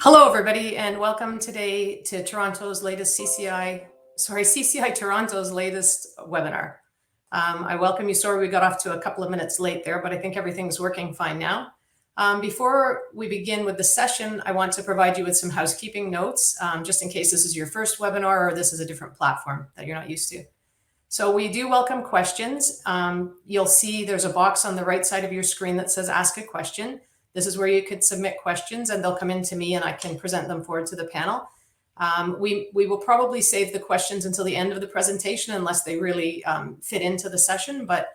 Hello, everybody, and welcome today to Toronto's latest CCI Toronto's latest webinar. I welcome you. Sorry we got off to a couple of minutes late there, but I think everything's working fine now. Before we begin with the session, I want to provide you with some housekeeping notes, just in case this is your first webinar or this is a different platform that you're not used to. So we do welcome questions. You'll see there's a box on the right side of your screen that says Ask a Question. This is where you could submit questions and they'll come in to me and I can present them forward to the panel. We will probably save the questions until the end of the presentation unless they really fit into the session, but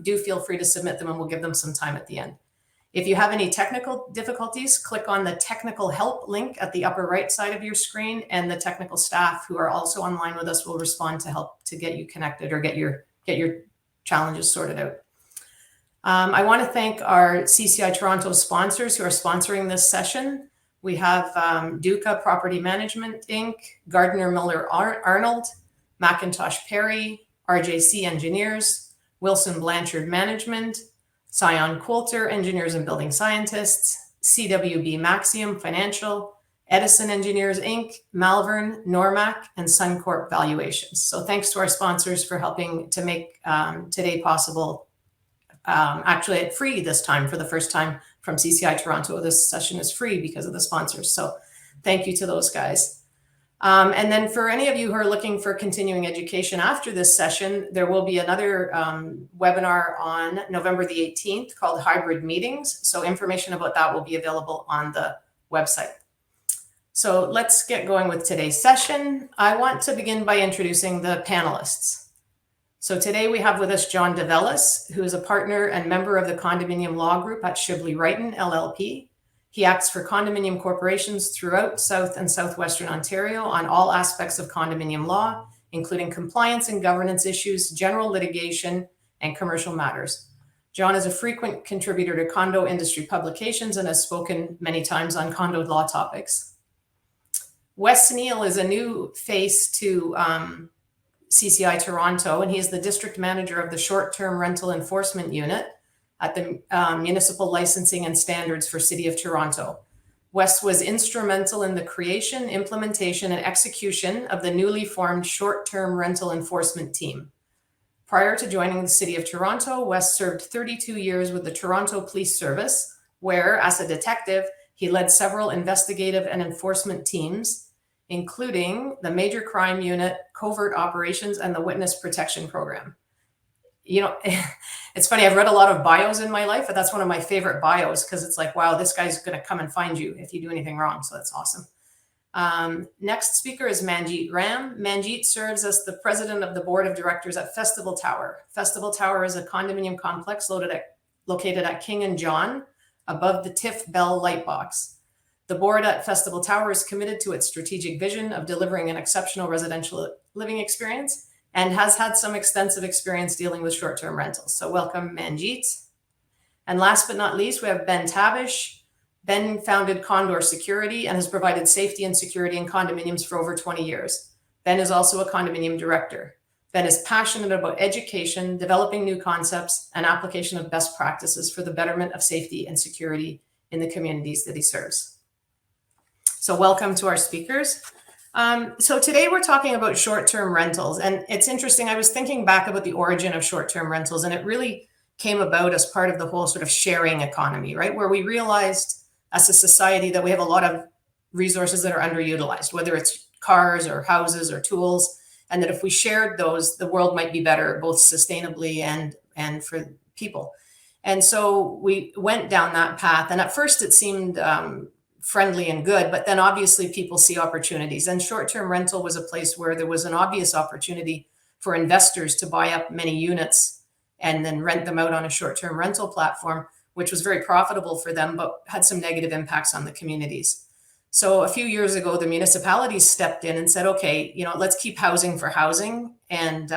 do feel free to submit them and we'll give them some time at the end. If you have any technical difficulties, click on the technical help link at the upper right side of your screen, and the technical staff who are also online with us will respond to help to get you connected or get your challenges sorted out. I want to thank our CCI Toronto sponsors who are sponsoring this session. We have Duca Property Management, Inc., Gardner Miller Arnold, Macintosh Perry, RJC Engineers, Wilson Blanchard Management, Scion Coulter Engineers and Building Scientists, CWB Maxium Financial, Edison Engineers, Inc., Malvern, Normac, and Suncorp Valuations. So thanks to our sponsors for helping to make today possible. Actually free this time for the first time from CCI Toronto. This session is free because of the sponsors. So thank you to those guys. And then for any of you who are looking for continuing education after this session, there will be another webinar on November the 18th called Hybrid Meetings. So information about that will be available on the website. So let's get going with today's session. I want to begin by introducing the panelists. So today we have with us John DeVellis, who is a partner and member of the Condominium Law Group at Shibley Wrighton, LLP. He acts for condominium corporations throughout South and Southwestern Ontario on all aspects of condominium law, including compliance and governance issues, general litigation, and commercial matters. John is a frequent contributor to condo industry publications and has spoken many times on condo law topics. Wes Neal is a new face to CCI Toronto, and he is the district manager of the short-term rental enforcement unit at the Municipal Licensing and Standards for City of Toronto. Wes was instrumental in the creation, implementation, and execution of the newly formed short-term rental enforcement team. Prior to joining the City of Toronto, Wes served 32 years with the Toronto Police Service, where, as a detective, he led several investigative and enforcement teams, including the Major Crime Unit, Covert Operations, and the Witness Protection Program. You know, it's funny, I've read a lot of bios in my life, but that's one of my favorite bios because it's like, wow, this guy's going to come and find you if you do anything wrong. So that's awesome. Next speaker is Manjeet Ram. Manjeet serves as the president of the board of directors at Festival Tower. Festival Tower is a condominium complex located at King and John above the TIFF Bell Lightbox. The board at Festival Tower is committed to its strategic vision of delivering an exceptional residential living experience and has had some extensive experience dealing with short-term rentals. So welcome, Manjeet. And last but not least, we have Ben Tavish. Ben founded Condo Security and has provided safety and security in condominiums for over 20 years. Ben is also a condominium director. Ben is passionate about education, developing new concepts, and application of best practices for the betterment of safety and security in the communities that he serves. So welcome to our speakers. So today we're talking about short-term rentals, and it's interesting. I was thinking back about the origin of short-term rentals, and it really came about as part of the whole sort of sharing economy, right? Where we realized as a society that we have a lot of resources that are underutilized, whether it's cars or houses or tools, and that if we shared those, the world might be better, both sustainably and for people. And so we went down that path, and at first it seemed friendly and good, but then obviously people see opportunities, and short-term rental was a place where there was an obvious opportunity for investors to buy up many units and then rent them out on a short-term rental platform, which was very profitable for them, but had some negative impacts on the communities. So a few years ago, the municipalities stepped in and said, okay, you know, let's keep housing for housing and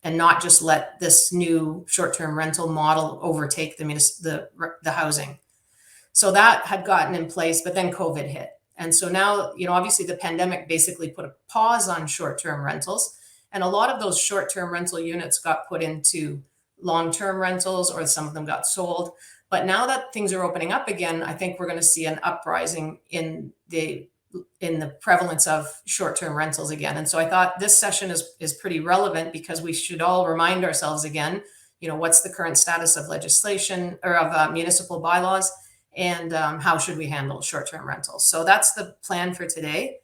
not just let this new short-term rental model overtake the housing. So that had gotten in place, but then COVID hit. And so now, you know, obviously the pandemic basically put a pause on short-term rentals. And a lot of those short-term rental units got put into long-term rentals, or some of them got sold. But now that things are opening up again, I think we're going to see an uprising in the prevalence of short-term rentals again. And so I thought this session is pretty relevant, because we should all remind ourselves again, what's the current status of legislation or of municipal bylaws, and how should we handle short-term rentals. So that's the plan for today.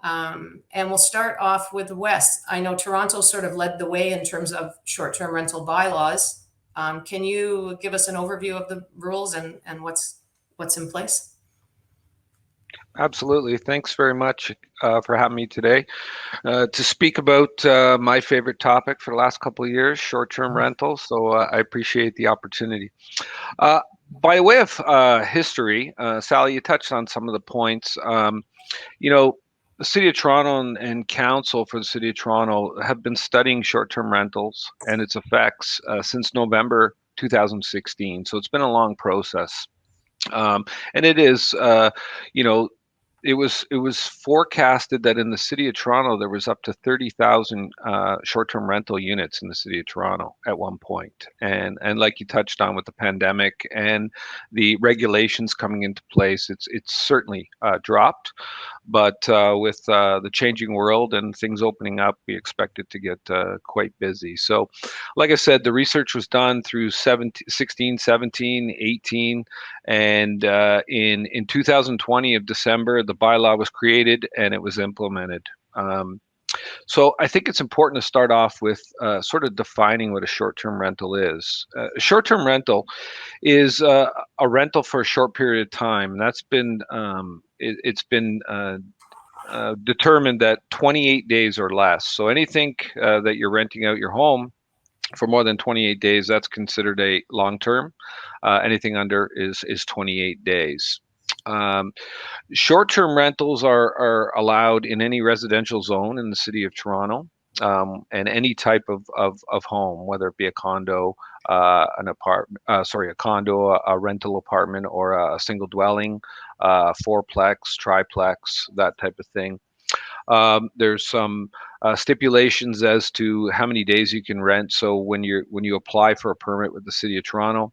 And we'll start off with the West. I know Toronto sort of led the way in terms of short-term rental bylaws. Can you give us an overview of the rules and what's in place? Absolutely. Thanks very much for having me today to speak about my favorite topic for the last couple of years, short-term rentals. So I appreciate the opportunity. By way of history, Sally, you touched on some of the points. The City of Toronto and Council for the City of Toronto have been studying short-term rentals and its effects since November 2016. So it's been a long process. And it is, it was forecasted that in the City of Toronto there was up to 30,000 short-term rental units in the City of Toronto at one point. And like you touched on with the pandemic and the regulations coming into place, it's certainly dropped. But with the changing world and things opening up, we expect it to get quite busy. So, like I said, the research was done through 16, 17, 18, and in 2020 of December, the bylaw was created and it was implemented. So I think it's important to start off with sort of defining what a short-term rental is. A short-term rental is a rental for a short period of time. And that's been it's been determined that 28 days or less. So anything that you're renting out your home for more than 28 days, that's considered a long-term. Anything under is 28 days. Short-term rentals are allowed in any residential zone in the City of Toronto, and any type of home, whether it be a condo, a condo, a rental apartment, or a single dwelling, fourplex, triplex, that type of thing. There's some stipulations as to how many days you can rent. So when you apply for a permit with the City of Toronto,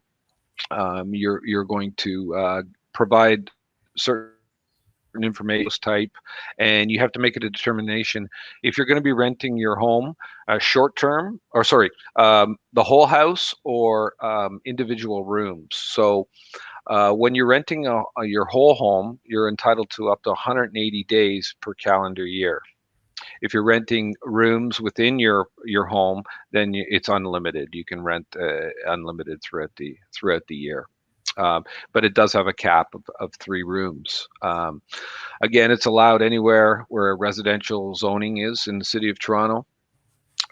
you're going to provide certain information type, and you have to make a determination if you're going to be renting your home short term, or the whole house, or individual rooms. So when you're renting your whole home, you're entitled to up to 180 days per calendar year. If you're renting rooms within your home, then it's unlimited. You can rent unlimited throughout the year. But it does have a cap of 3 rooms. Again, it's allowed anywhere where residential zoning is in the City of Toronto.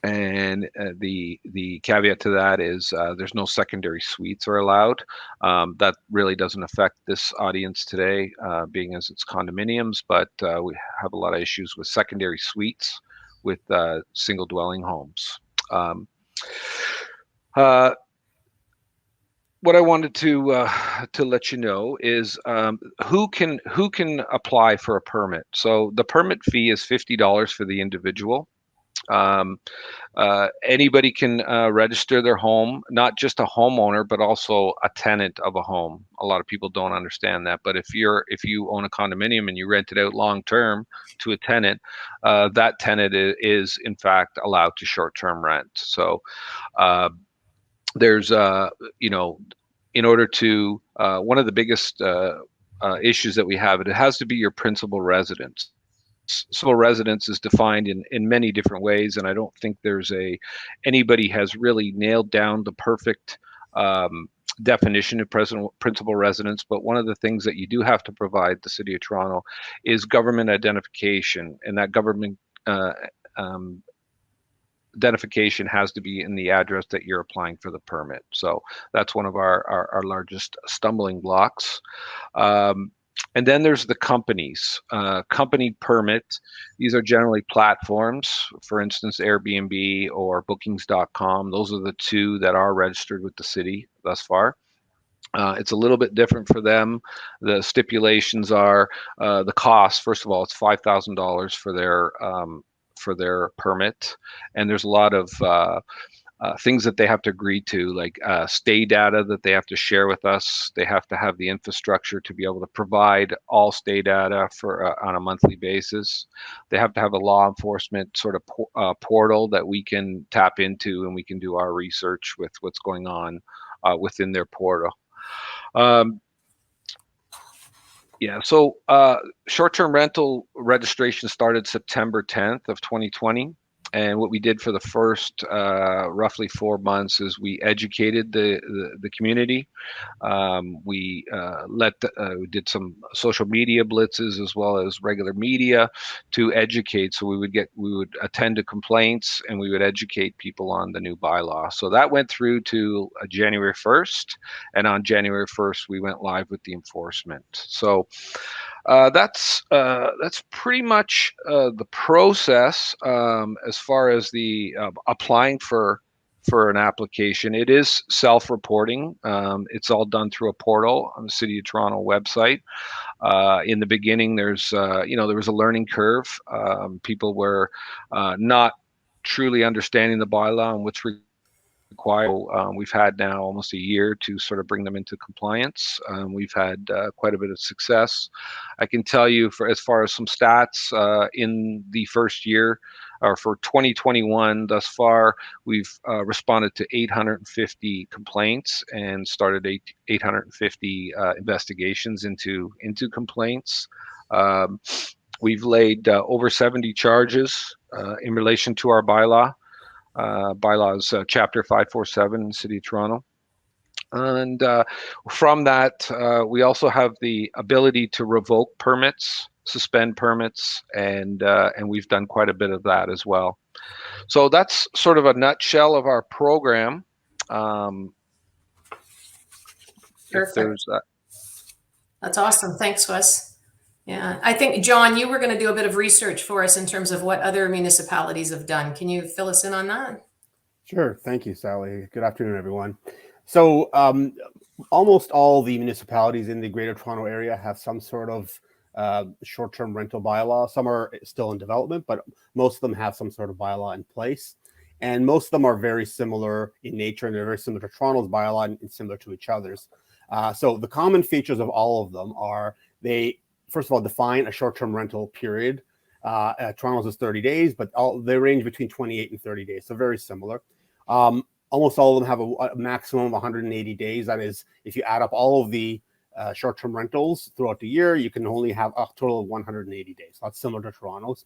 And the caveat to that is there's no secondary suites are allowed. That really doesn't affect this audience today, being as it's condominiums, but we have a lot of issues with secondary suites with single dwelling homes. What I wanted to let you know is who can apply for a permit. So the permit fee is $50 for the individual. Anybody can register their home, not just a homeowner, but also a tenant of a home. A lot of people don't understand that, but if you own a condominium and you rent it out long term to a tenant, that tenant is in fact allowed to short-term rent. So there's in order to one of the biggest issues that we have, it has to be your principal residence. Principal residence is defined in many different ways, and I don't think anybody has really nailed down the perfect definition of principal residence. But one of the things that you do have to provide the City of Toronto is government identification, and that government identification has to be in the address that you're applying for the permit. So that's one of our largest stumbling blocks. And then there's the companies. Company permit. These are generally platforms, for instance, Airbnb or bookings.com. Those are the 2 that are registered with the city thus far. It's a little bit different for them. The stipulations are the cost. First of all, it's $5,000 for their permit, and there's a lot of things that they have to agree to, like stay data that they have to share with us. They have to have the infrastructure to be able to provide all stay data for on a monthly basis. They have to have a law enforcement sort of portal that we can tap into, and we can do our research with what's going on within their portal. Yeah, so short-term rental registration started September 10th of 2020. And what we did for the first roughly 4 months is we educated the community. We did some social media blitzes as well as regular media to educate. So we would attend to complaints, and we would educate people on the new bylaw. So that went through to January 1st, and on January 1st we went live with the enforcement. So that's pretty much the process as far as the applying for an application. It is self-reporting. It's all done through a portal on the City of Toronto website. In the beginning, there was a learning curve. People were not truly understanding the bylaw and what's required. We've had now almost a year to sort of bring them into compliance. We've had quite a bit of success. I can tell you, for as far as some stats in the first year, or for 2021 thus far, we've responded to 850 complaints and started 850 investigations into complaints. We've laid over 70 charges in relation to our bylaw. Bylaws chapter 547 in the City of Toronto. And from that, we also have the ability to revoke permits, suspend permits, and we've done quite a bit of that as well. So that's sort of a nutshell of our program. Perfect. That's awesome. Thanks, Wes. Yeah, I think, John, you were going to do a bit of research for us in terms of what other municipalities have done. Can you fill us in on that? Sure. Thank you, Sally. Good afternoon, everyone. So almost all the municipalities in the Greater Toronto Area have some sort of short-term rental bylaw. Some are still in development, but most of them have some sort of bylaw in place. And most of them are very similar in nature, and they're very similar to Toronto's bylaw and similar to each other's. So the common features of all of them are they, first of all, define a short-term rental period. Toronto's is 30 days, but they range between 28 and 30 days, so very similar. Almost all of them have a maximum of 180 days. That is, if you add up all of the short-term rentals throughout the year, you can only have a total of 180 days. That's similar to Toronto's.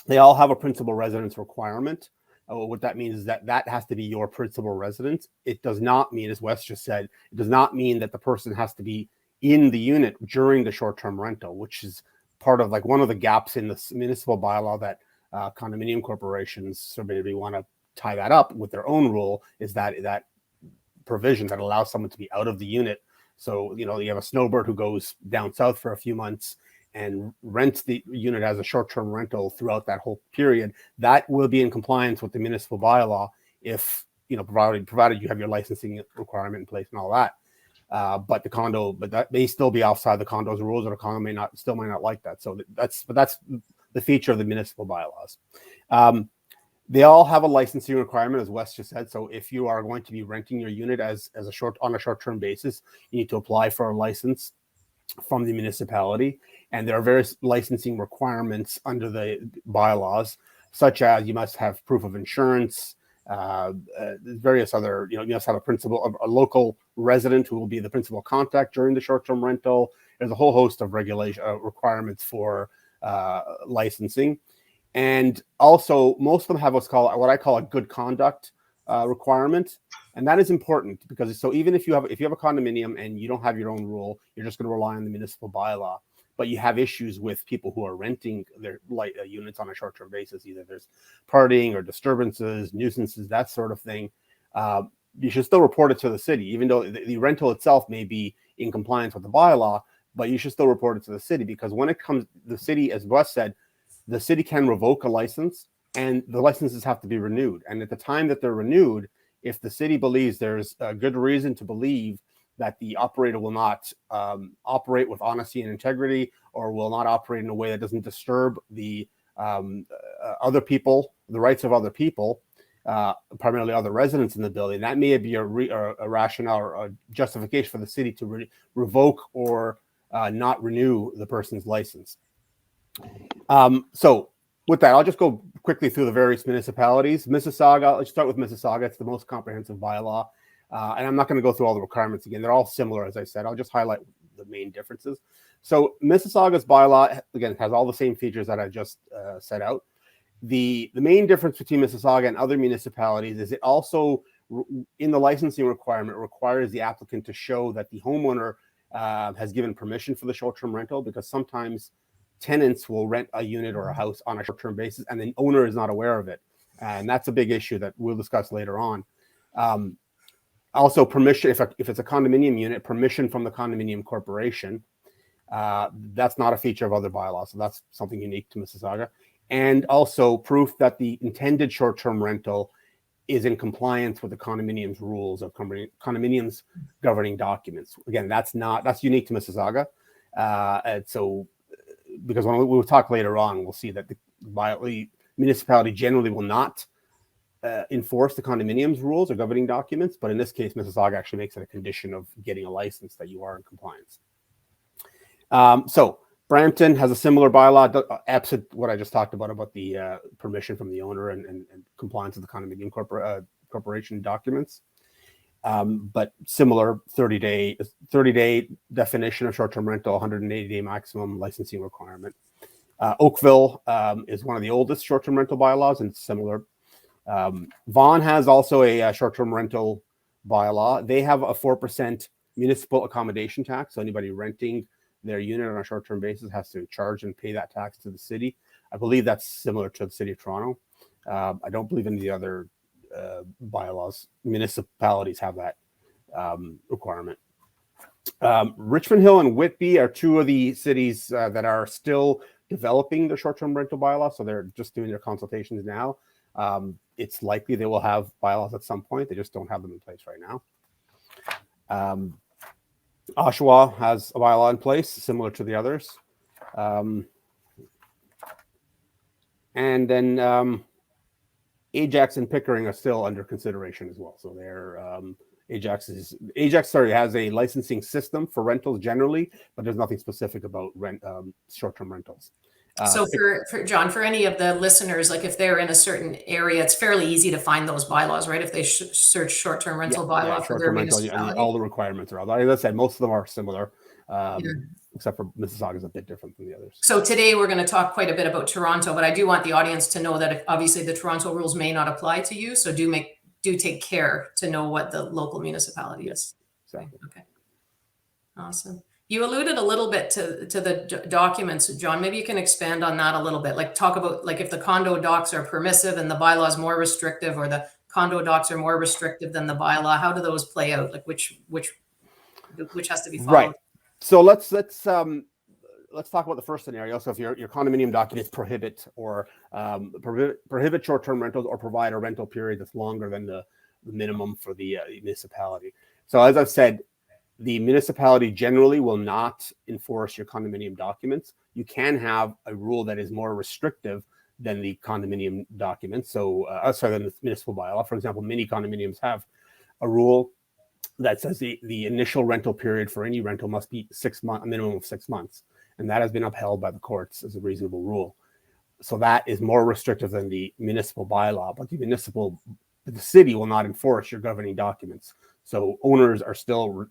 They all have a principal residence requirement. What that means is that has to be your principal residence. It does not mean, as Wes just said, it does not mean that the person has to be in the unit during the short-term rental, which is part of like one of the gaps in the municipal bylaw that condominium corporations so maybe want to tie that up with their own rule, is that provision that allows someone to be out of the unit. So, you have a snowbird who goes down south for a few months and rents the unit as a short-term rental throughout that whole period. That will be in compliance with the municipal bylaw if, provided you have your licensing requirement in place and all that. But that may still be outside the condo's rules, or the condo might not like that. So that's the feature of the municipal bylaws. They all have a licensing requirement, as Wes just said. So if you are going to be renting your unit on a short-term basis, you need to apply for a license from the municipality. And there are various licensing requirements under the bylaws, such as you must have proof of insurance, various other, you must have a local resident who will be the principal contact during the short-term rental. There's a whole host of regulation requirements for licensing. And also, most of them have what I call a good conduct requirement, and that is important because even if you have a condominium and you don't have your own rule, you're just going to rely on the municipal bylaw. But you have issues with people who are renting their units on a short-term basis. Either there's partying or disturbances, nuisances, that sort of thing. You should still report it to the city, even though the rental itself may be in compliance with the bylaw. But you should still report it to the city, because when it comes, the city, as Wes said, the city can revoke a license, and the licenses have to be renewed. And at the time that they're renewed, if the city believes there's a good reason to believe that the operator will not operate with honesty and integrity, or will not operate in a way that doesn't disturb the other people, the rights of other people, primarily other residents in the building, that may be a rationale or a justification for the city to revoke or not renew the person's license. So with that, I'll just go quickly through the various municipalities. Mississauga, let's start with Mississauga. It's the most comprehensive bylaw. And I'm not going to go through all the requirements again. They're all similar, as I said. I'll just highlight the main differences. So Mississauga's bylaw, again, has all the same features that I just set out. The main difference between Mississauga and other municipalities is it also, in the licensing requirement, requires the applicant to show that the homeowner has given permission for the short-term rental, because sometimes tenants will rent a unit or a house on a short-term basis and the owner is not aware of it. And that's a big issue that we'll discuss later on. Also, permission, if it's a condominium unit, permission from the condominium corporation. That's not a feature of other bylaws, so that's something unique to Mississauga. And also proof that the intended short-term rental is in compliance with the condominium's rules of condominium's governing documents. Again, that's unique to Mississauga. And so, because when we'll talk later on, we'll see that the municipality generally will not enforce the condominium's rules or governing documents, but in this case, Mississauga actually makes it a condition of getting a license that you are in compliance. So Brampton has a similar bylaw, absent what I just talked about the permission from the owner and compliance with the condominium corporation documents. But similar 30-day definition of short-term rental, 180-day maximum licensing requirement. Oakville is one of the oldest short-term rental bylaws and similar. Vaughan has also a short-term rental bylaw. They have a 4% municipal accommodation tax. So anybody renting their unit on a short-term basis has to charge and pay that tax to the city. I believe that's similar to the city of Toronto. I don't believe any of the other bylaws, municipalities have that requirement. Richmond Hill and Whitby are two of the cities that are still developing their short-term rental bylaw. So they're just doing their consultations now. It's likely they will have bylaws at some point. They just don't have them in place right now. Oshawa has a bylaw in place, similar to the others. And then Ajax and Pickering are still under consideration as well. So they're Ajax has a licensing system for rentals generally, but there's nothing specific about short-term rentals. So for John, for any of the listeners, like if they're in a certain area, it's fairly easy to find those bylaws, right? If they search short-term rental bylaw for their municipality. All the requirements are out there. As I said, most of them are similar, except for Mississauga is a bit different than the others. So today we're going to talk quite a bit about Toronto, but I do want the audience to know that obviously the Toronto rules may not apply to you. So do take care to know what the local municipality is. Exactly. Okay. Awesome. You alluded a little bit to the documents, John. Maybe you can expand on that a little bit. Like talk about like if the condo docs are permissive and the bylaw is more restrictive, or the condo docs are more restrictive than the bylaw. How do those play out? Like which has to be followed? Right. So let's talk about the first scenario. So if your condominium documents prohibit short-term rentals or provide a rental period that's longer than the minimum for the municipality. So as I've said, the municipality generally will not enforce your condominium documents. You can have a rule that is more restrictive than the condominium documents. So, than the municipal bylaw. For example, many condominiums have a rule that says the initial rental period for any rental must be 6 months, a minimum of 6 months. And that has been upheld by the courts as a reasonable rule. So that is more restrictive than the municipal bylaw, but the city will not enforce your governing documents. So owners are still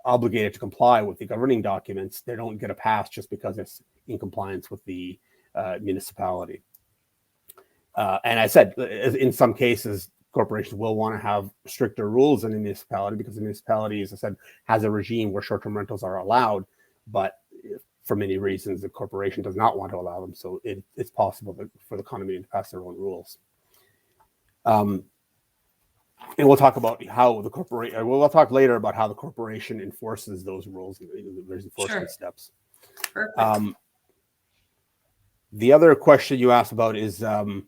obligated to comply with the governing documents. They don't get a pass just because it's in compliance with the municipality. And I said, in some cases, corporations will want to have stricter rules in the municipality because the municipality, as I said, has a regime where short-term rentals are allowed, but for many reasons, the corporation does not want to allow them. So it's possible for the condominium to pass their own rules. And we'll talk about how the corporation. We'll talk later about how the corporation enforces those rules. There's enforcement steps. Perfect. The other question you asked about is the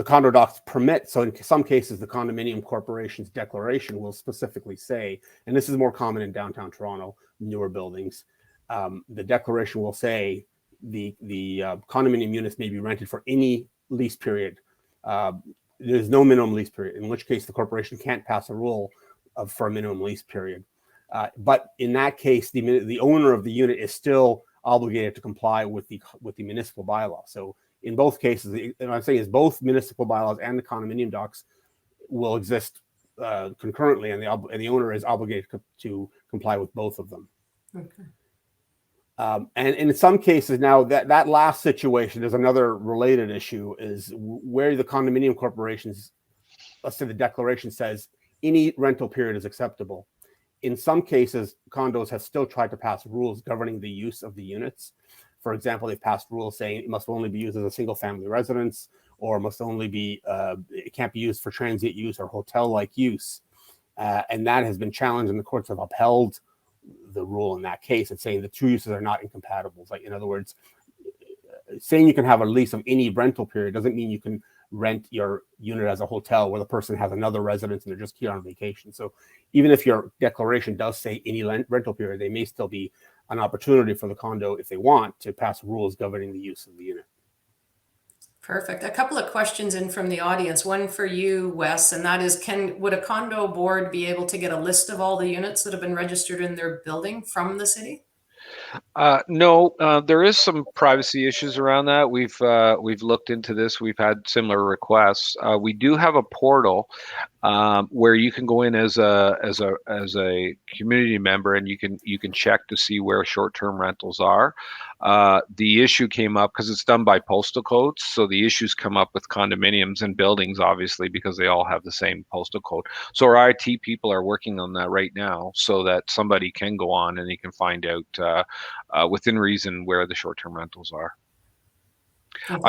condo docs permit. So in some cases, the condominium corporation's declaration will specifically say, and this is more common in downtown Toronto, newer buildings. The declaration will say condominium units may be rented for any lease period. There's no minimum lease period, in which case the corporation can't pass a rule for a minimum lease period. But in that case, the owner of the unit is still obligated to comply with the municipal bylaw. So in both cases, what I'm saying is both municipal bylaws and the condominium docs will exist concurrently, and the owner is obligated to comply with both of them. Okay. And in some cases now, that last situation is another related issue, is where the condominium corporations, let's say the declaration says any rental period is acceptable. In some cases, condos have still tried to pass rules governing the use of the units. For example, they've passed rules saying it must only be used as a single family residence, or must only be, it can't be used for transient use or hotel-like use. And that has been challenged, and the courts have upheld the rule in that case. It's saying the two uses are not incompatible. Like, in other words, saying you can have a lease of any rental period doesn't mean you can rent your unit as a hotel where the person has another residence and they're just here on vacation. So even if your declaration does say any rental period, they may still be an opportunity for the condo, if they want, to pass rules governing the use of the unit. Perfect. A couple of questions in from the audience. One for you, Wes, and that is, would a condo board be able to get a list of all the units that have been registered in their building from the city? No, there is some privacy issues around that. We've looked into this. We've had similar requests. We do have a portal where you can go in as a community member, and you can check to see where short-term rentals are. The issue came up because it's done by postal codes, so the issues come up with condominiums and buildings, obviously, because they all have the same postal code. So our IT people are working on that right now, so that somebody can go on and they can find out within reason where the short-term rentals are. Okay,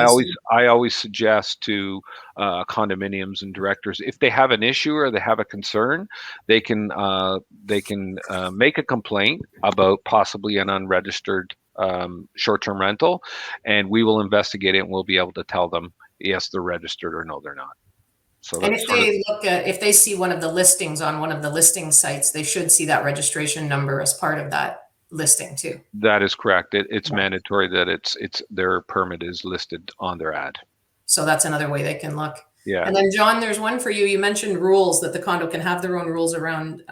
I always suggest to condominiums and directors, if they have an issue or they have a concern, they can make a complaint about possibly an unregistered short-term rental, and we will investigate it, and we'll be able to tell them yes, they're registered, or no, they're not. So and if they see one of the listings on one of the listing sites, they should see that registration number as part of that listing too. That is correct. It's mandatory that it's their permit is listed on their ad. So that's another way they can look. Yeah. And then John, there's one for you. You mentioned rules, that the condo can have their own rules around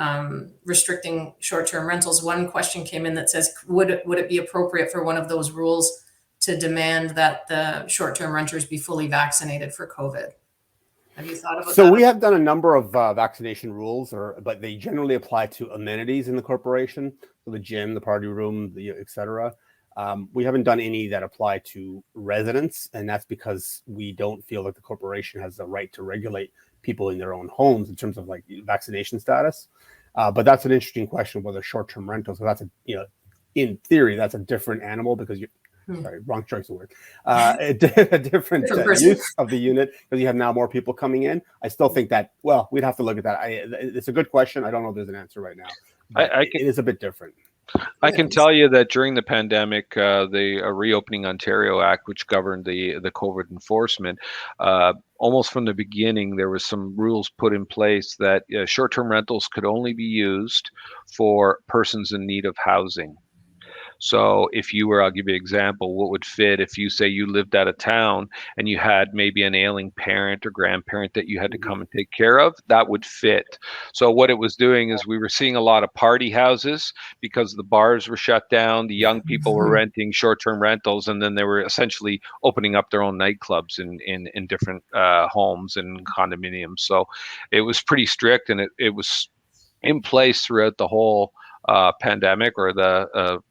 restricting short-term rentals. One question came in that says, would it be appropriate for one of those rules to demand that the short-term renters be fully vaccinated for COVID? Have you thought about that? So we have done a number of vaccination rules, but they generally apply to amenities in the corporation, so the gym, the party room, et cetera. We haven't done any that apply to residents, and that's because we don't feel like the corporation has the right to regulate people in their own homes in terms of like vaccination status. But that's an interesting question, whether short-term rentals. So that's in theory, that's a different animal, because sorry, wrong choice of word. A different use of the unit, because you have now more people coming in. I still think that, well, we'd have to look at that. It's a good question. I don't know if there's an answer right now. It is a bit different. I can tell you that during the pandemic, the Reopening Ontario Act, which governed the COVID enforcement, almost from the beginning, there was some rules put in place that short-term rentals could only be used for persons in need of housing. So if you were, I'll give you an example, what would fit if you say you lived out of town and you had maybe an ailing parent or grandparent that you had to come and take care of, that would fit. So what it was doing is we were seeing a lot of party houses because the bars were shut down, the young people were renting short-term rentals, and then they were essentially opening up their own nightclubs in different homes and condominiums. So it was pretty strict, and it was in place throughout the whole pandemic, or the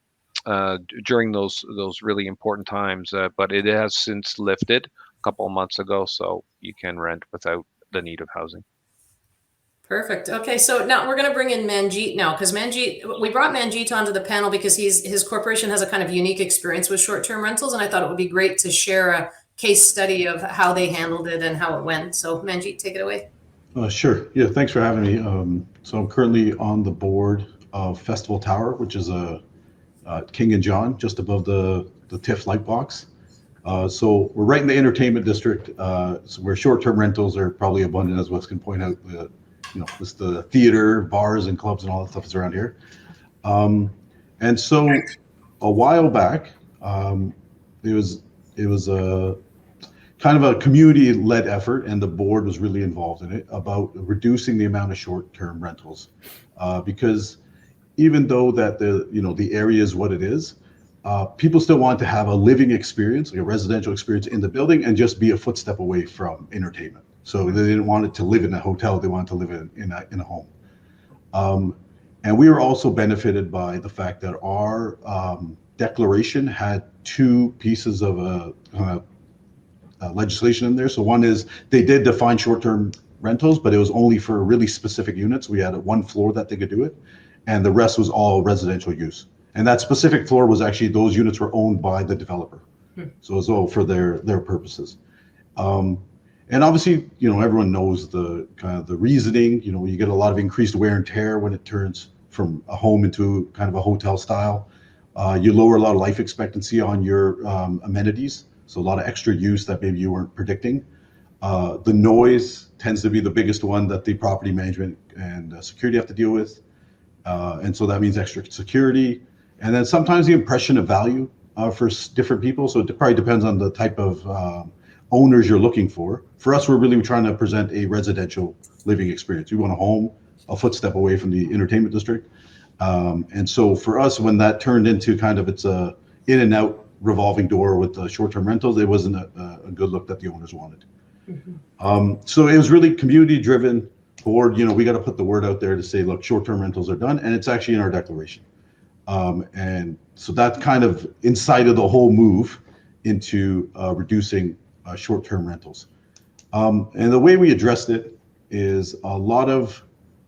during those really important times, but it has since lifted a couple of months ago, so you can rent without the need of housing. Perfect. Okay, so now we're going to bring in Manjeet now, because we brought Manjeet onto the panel because his corporation has a kind of unique experience with short-term rentals, and I thought it would be great to share a case study of how they handled it and how it went. So Manjeet, take it away. Sure. Yeah, thanks for having me. So I'm currently on the board of Festival Tower, which is a King and John, just above the TIFF light box. So we're right in the entertainment district, so where short-term rentals are probably abundant, as Wes can point out. Just the theater, bars, and clubs and all that stuff is around here. And so a while back, it was a kind of a community-led effort, and the board was really involved in it about reducing the amount of short-term rentals, because even though that the area is what it is, people still want to have a living experience, like a residential experience in the building, and just be a footstep away from entertainment. So they didn't want it to live in a hotel; they wanted to live in a home. And we were also benefited by the fact that our declaration had two pieces of legislation in there. So one is they did define short-term rentals, but it was only for really specific units. We had one floor that they could do it, and the rest was all residential use. And that specific floor was actually, those units were owned by the developer. So it was all for their purposes. And obviously, everyone knows the kind of the reasoning. You get a lot of increased wear and tear when it turns from a home into kind of a hotel style. You lower a lot of life expectancy on your amenities. So a lot of extra use that maybe you weren't predicting. The noise tends to be the biggest one that the property management and security have to deal with. And so that means extra security. And then sometimes the impression of value for different people. So it probably depends on the type of owners you're looking for. For us, we're really trying to present a residential living experience. We want a home a footstep away from the entertainment district. And so for us, when that turned into kind of it's a in and out revolving door with the short-term rentals, it wasn't a good look that the owners wanted. So it was really community driven board. We got to put the word out there to say, look, short-term rentals are done, and it's actually in our declaration. And so that kind of incited the whole move into reducing short-term rentals. And the way we addressed it is a lot of,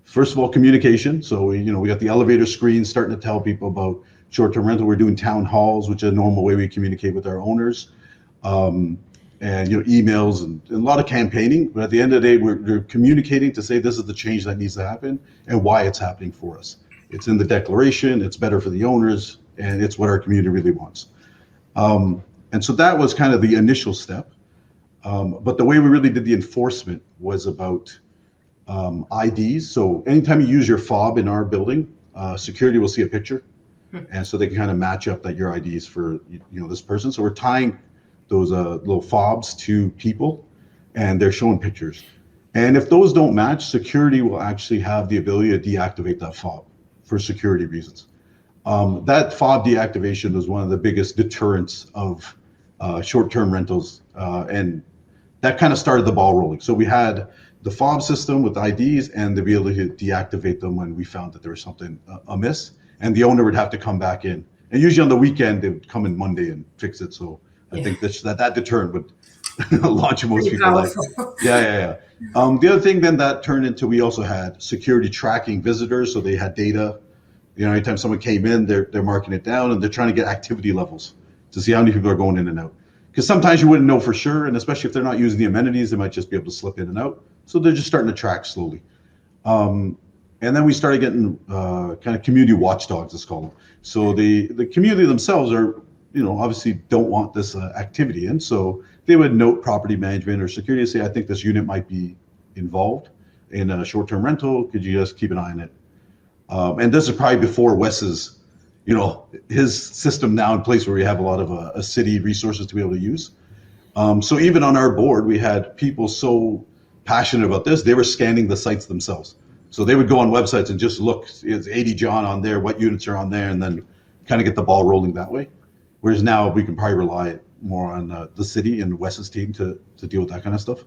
first of all, communication. So we got the elevator screens starting to tell people about short-term rental. We're doing town halls, which is a normal way we communicate with our owners, and emails and a lot of campaigning. But at the end of the day, we're communicating to say this is the change that needs to happen and why it's happening for us. It's in the declaration. It's better for the owners, and it's what our community really wants. And so that was kind of the initial step. But the way we really did the enforcement was about IDs. So anytime you use your fob in our building, security will see a picture. And so they can kind of match up that your ID is for this person. So we're tying those little fobs to people, and they're showing pictures. And if those don't match, security will actually have the ability to deactivate that fob for security reasons. That fob deactivation was one of the biggest deterrents of short-term rentals, and that kind of started the ball rolling. So we had the fob system with IDs and the ability to deactivate them when we found that there was something amiss, and the owner would have to come back in. And usually on the weekend, they would come in Monday and fix it. So I think that deterrent would launch most people. The other thing then that turned into, we also had security tracking visitors. So they had data. Anytime someone came in, they're marking it down, and they're trying to get activity levels to see how many people are going in and out. Because sometimes you wouldn't know for sure, and especially if they're not using the amenities, they might just be able to slip in and out. So they're just starting to track slowly. And then we started getting kind of community watchdogs, let's call them. So the community themselves are, obviously don't want this activity in. So they would note property management or security and say, I think this unit might be involved in a short-term rental. Could you just keep an eye on it? And this is probably before Wes's, his system now in place where we have a lot of city resources to be able to use. So even on our board, we had people so passionate about this, they were scanning the sites themselves. So they would go on websites and just look, is 80 John on there, what units are on there, and then kind of get the ball rolling that way. Whereas now we can probably rely more on the city and Wes's team to deal with that kind of stuff.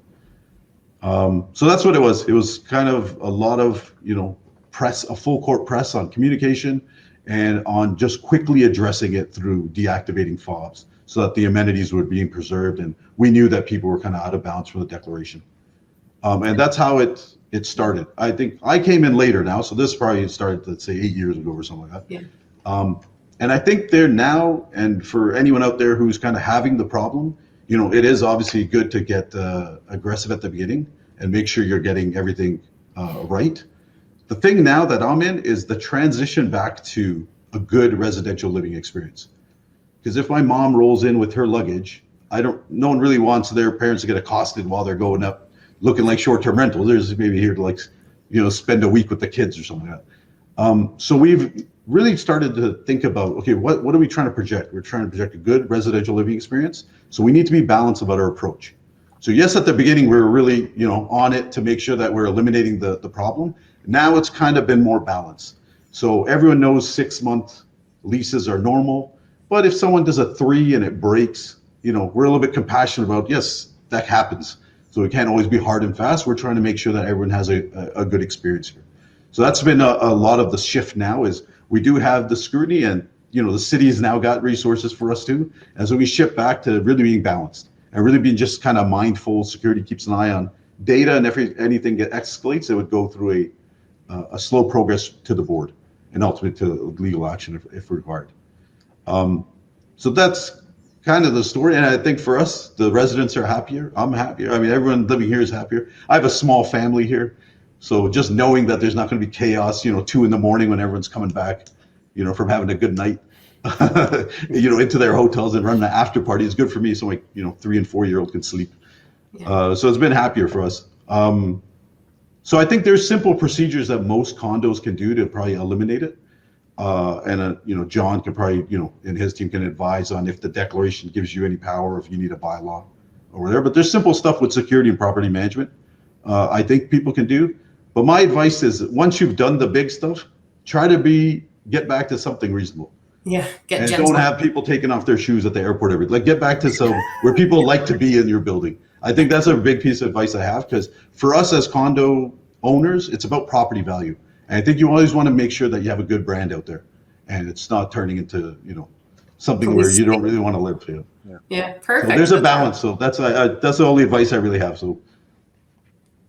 So that's what it was. It was kind of a lot of, press, a full court press on communication and on just quickly addressing it through deactivating fobs so that the amenities were being preserved. And we knew that people were kind of out of bounds from the declaration. And that's how it started. I think I came in later now, so this probably started, let's say, 8 years ago or something like that. Yeah. And I think they're now, and for anyone out there who's kind of having the problem, it is obviously good to get aggressive at the beginning and make sure you're getting everything right. The thing now that I'm in is the transition back to a good residential living experience. Because if my mom rolls in with her luggage, no one really wants their parents to get accosted while they're going up looking like short-term rentals. There's maybe here to spend a week with the kids or something like So we've really started to think about, okay, what are we trying to project? We're trying to project a good residential living experience. So we need to be balanced about our approach. So yes, at the beginning, we were really, on it to make sure that we're eliminating the problem. Now it's kind of been more balanced. So everyone knows 6-month leases are normal, but if someone does a 3 and it breaks, we're a little bit compassionate about, yes, that happens. So it can't always be hard and fast. We're trying to make sure that everyone has a good experience here. So that's been a lot of the shift now is we do have the scrutiny, and the city has now got resources for us too. And so we shift back to really being balanced and really being just kind of mindful. Security keeps an eye on data, and if anything escalates, it would go through a slow progress to the board and ultimately to legal action if required. So that's kind of the story. And I think for us, the residents are happier. I'm happier. I mean, everyone living here is happier. I have a small family here. So just knowing that there's not going to be chaos, 2 in the morning when everyone's coming back, from having a good night, into their hotels and running the after party is good for me. So my, 3 and 4-year-old can sleep. Yeah. So it's been happier for us. So I think there's simple procedures that most condos can do to probably eliminate it. And John can probably, and his team can advise on if the declaration gives you any power, if you need a bylaw or whatever. But there's simple stuff with security and property management. I think people can do. But my advice is that once you've done the big stuff, try to get back to something reasonable. Yeah, and don't have people taking off their shoes at the airport get back to some where people like to be in your building. I think that's a big piece of advice I have, because for us as condo owners, it's about property value. And I think you always want to make sure that you have a good brand out there and it's not turning into, something where you don't really want to live. Yeah, perfect. So there's a balance. So that's the only advice I really have. So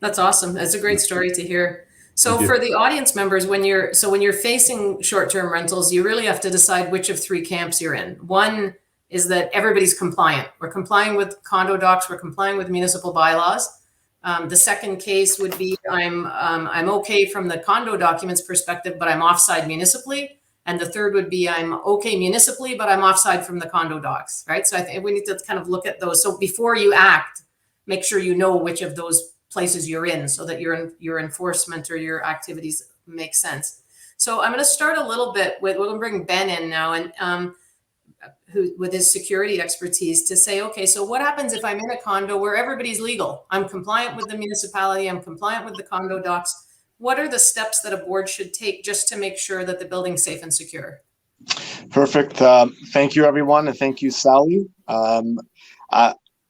that's awesome. That's a great story to hear. So for the audience members, when you're facing short-term rentals, you really have to decide which of 3 camps you're in. One is that everybody's compliant. We're complying with condo docs. We're complying with municipal bylaws. The second case would be I'm okay from the condo documents perspective, but I'm offside municipally. And the third would be I'm okay municipally, but I'm offside from the condo docs, right? So I think we need to kind of look at those. So before you act, make sure you know which of those places you're in so that your enforcement or your activities make sense. So I'm going to start a little bit we're going to bring Ben in now, and who with his security expertise to say, okay, so what happens if I'm in a condo where everybody's legal? I'm compliant with the municipality. I'm compliant with the condo docs. What are the steps that a board should take just to make sure that the building's safe and secure? Perfect. Thank you, everyone. And thank you, Sally.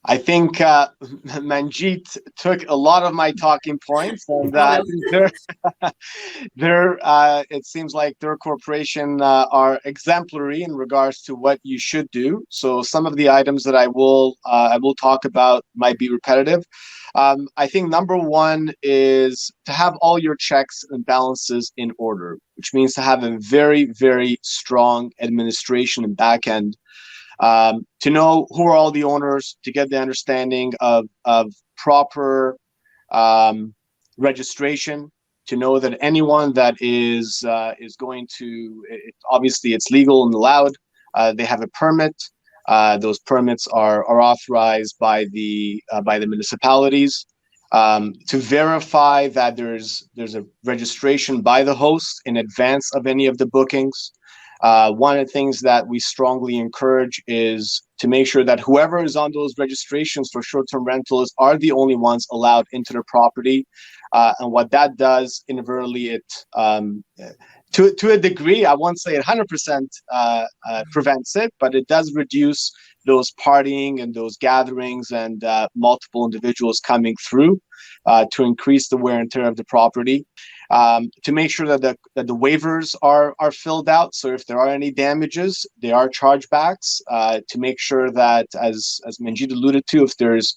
I think Manjeet took a lot of my talking points, and it seems like their corporation are exemplary in regards to what you should do. So some of the items that I will talk about might be repetitive. I think number 1 is to have all your checks and balances in order, which means to have a very, very strong administration and back end. To know who are all the owners, to get the understanding of proper registration, to know that anyone that is going to, obviously it's legal and allowed, they have a permit. Those permits are authorized by the municipalities. To verify that there's a registration by the host in advance of any of the bookings. One of the things that we strongly encourage is to make sure that whoever is on those registrations for short-term rentals are the only ones allowed into the property. And what that does, inadvertently, it to a degree, I won't say 100% prevents it, but it does reduce those partying and those gatherings and multiple individuals coming through to increase the wear and tear of the property. To make sure that the waivers are filled out. So if there are any damages, they are chargebacks. To make sure that, as Manjeet alluded to, if there's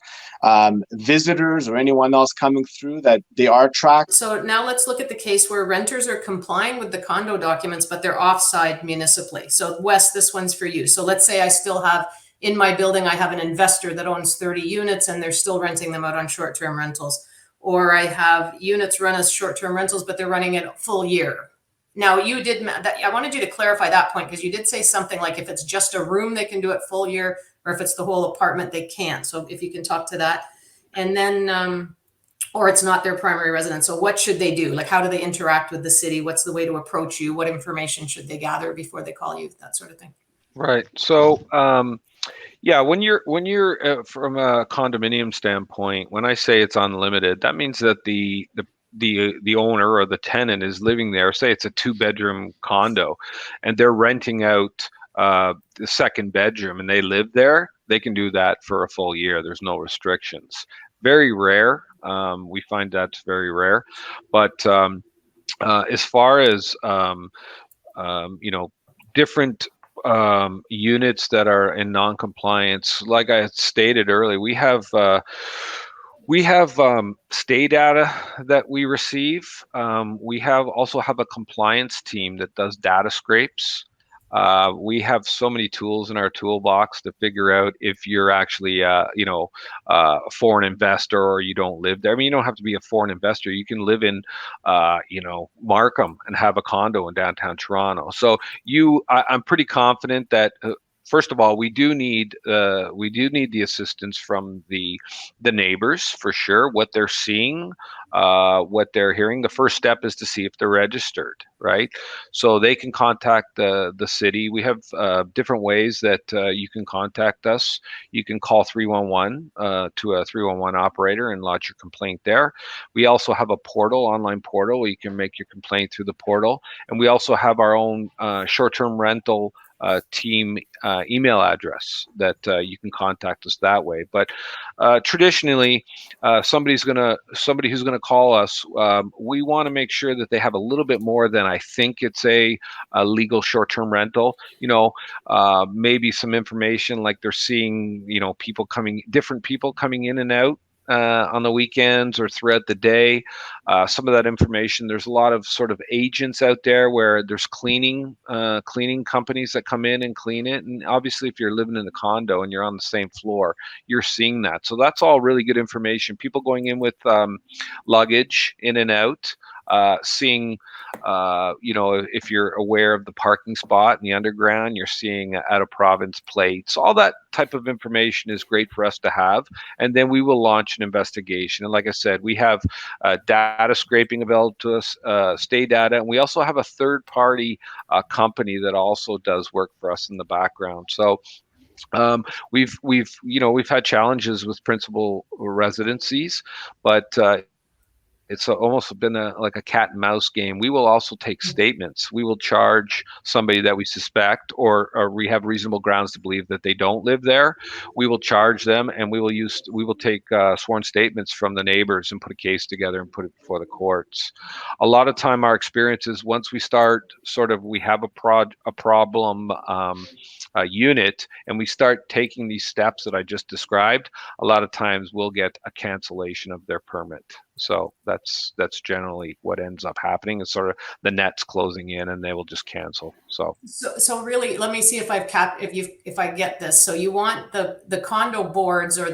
visitors or anyone else coming through, that they are tracked. So now let's look at the case where renters are complying with the condo documents, but they're offside municipally. So Wes, this one's for you. So let's say I still have in my building, I have an investor that owns 30 units and they're still renting them out on short-term rentals. Or I have units run as short-term rentals, but they're running it full year. Now you did that. I wanted you to clarify that point, because you did say something like if it's just a room, they can do it full year, or if it's the whole apartment, they can't. So if you can talk to that. And then or it's not their primary residence. So what should they do? Like, how do they interact with the city? What's the way to approach you? What information should they gather before they call you? That sort of thing. Right. So, yeah, when you're from a condominium standpoint, when I say it's unlimited, that means that the owner or the tenant is living there. Say it's a 2-bedroom condo, and they're renting out the second bedroom, and they live there. They can do that for a full year. There's no restrictions. Very rare. We find that's very rare. But as far as different units that are in non-compliance, like I had stated earlier, we have stay data that we receive. We also have a compliance team that does data scrapes. We have so many tools in our toolbox to figure out if you're actually, a foreign investor or you don't live there. I mean, you don't have to be a foreign investor. You can live in, Markham and have a condo in downtown Toronto. So I'm pretty confident that. First of all, we do need the assistance from the neighbors for sure. What they're seeing, what they're hearing. The first step is to see if they're registered, right? So they can contact the city. We have different ways that you can contact us. You can call 311 to a 311 operator and lodge your complaint there. We also have a portal, online portal, where you can make your complaint through the portal, and we also have our own short-term rental team email address that you can contact us that way. But traditionally, somebody who's gonna call us, we want to make sure that they have a little bit more than I think it's a legal short-term rental. Maybe some information like they're seeing, different people coming in and out on the weekends or throughout the day. Some of that information, there's a lot of sort of agents out there where there's cleaning companies that come in and clean it. And obviously, if you're living in a condo and you're on the same floor, you're seeing that. So that's all really good information. People going in with luggage in and out. Seeing, if you're aware of the parking spot in the underground, you're seeing out of province plates. All that type of information is great for us to have, and then we will launch an investigation. And like I said, we have data scraping available to us, stay data, and we also have a third-party company that also does work for us in the background. So. We've had challenges with principal residencies, but it's almost been like a cat and mouse game. We will also take statements. We will charge somebody that we suspect or we have reasonable grounds to believe that they don't live there. We will charge them, and we will take sworn statements from the neighbors and put a case together and put it before the courts. A lot of time, our experience is once we start we have a problem unit, and we start taking these steps that I just described. A lot of times, we'll get a cancellation of their permit. So that's generally what ends up happening. Is sort of the net's closing in, and they will just cancel. So really, let me see if if I get this. So you want the condo boards or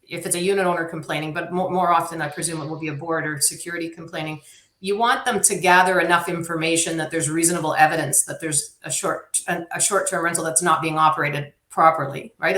if it's a unit owner complaining, but more often I presume it will be a board or security complaining. You want them to gather enough information that there's reasonable evidence that there's a short-term rental that's not being operated properly, right?